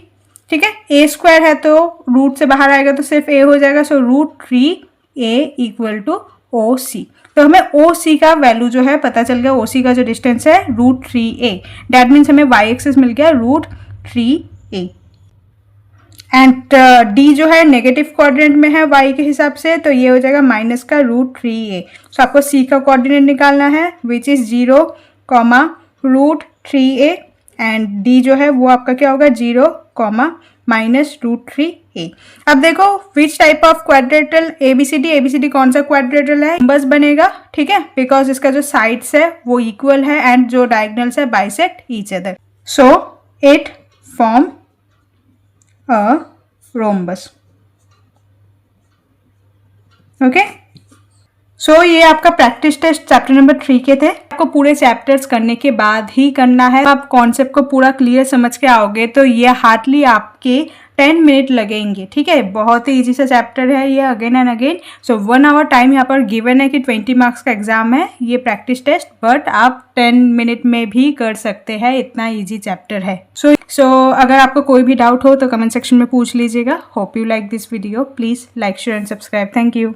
Speaker 1: ठीक है। a स्क्वायर है तो रूट से बाहर आएगा तो सिर्फ a हो जाएगा, so root 3a equal to O C. तो हमें ओ सी का वैल्यू जो है पता चल गया, ओ सी का जो डिस्टेंस है रूट 3a, डैट मीन्स हमें वाई एक्सिस मिल गया रूट 3a। एंड डी जो है नेगेटिव कोऑर्डिनेट में है y के हिसाब से, तो ये हो जाएगा माइनस का रूट 3a। सो आपको c का कोऑर्डिनेट निकालना है which is 0, root 3a, and d जो है वो आपका क्या होगा 0, माइनस रूट 3a। अब देखो which type of quadrilateral ABCD, ABCD कौन सा क्वाड्रेटल है, बस बनेगा, ठीक है, बिकॉज इसका जो साइड्स है वो इक्वल है एंड जो डायगोनल्स है bisect each other, so it form a rhombus, okay. So ये आपका प्रैक्टिस टेस्ट चैप्टर नंबर 3 के थे। आपको पूरे चैप्टर्स करने के बाद ही करना है, आप कॉन्सेप्ट को पूरा क्लियर समझ के आओगे तो ये हार्डली आपके 10 मिनट लगेंगे, ठीक है। बहुत ही इजी सा चैप्टर है ये, again and again. So 1 hour time यहाँ पर गिवन है कि 20 मार्क्स का एग्जाम है ये प्रैक्टिस टेस्ट, बट आप 10 मिनट में भी कर सकते हैं, इतना इजी चैप्टर है। सो अगर आपको कोई भी डाउट हो तो कमेंट सेक्शन में पूछ लीजिएगा। Hope you like this video, please like share and subscribe. Thank you.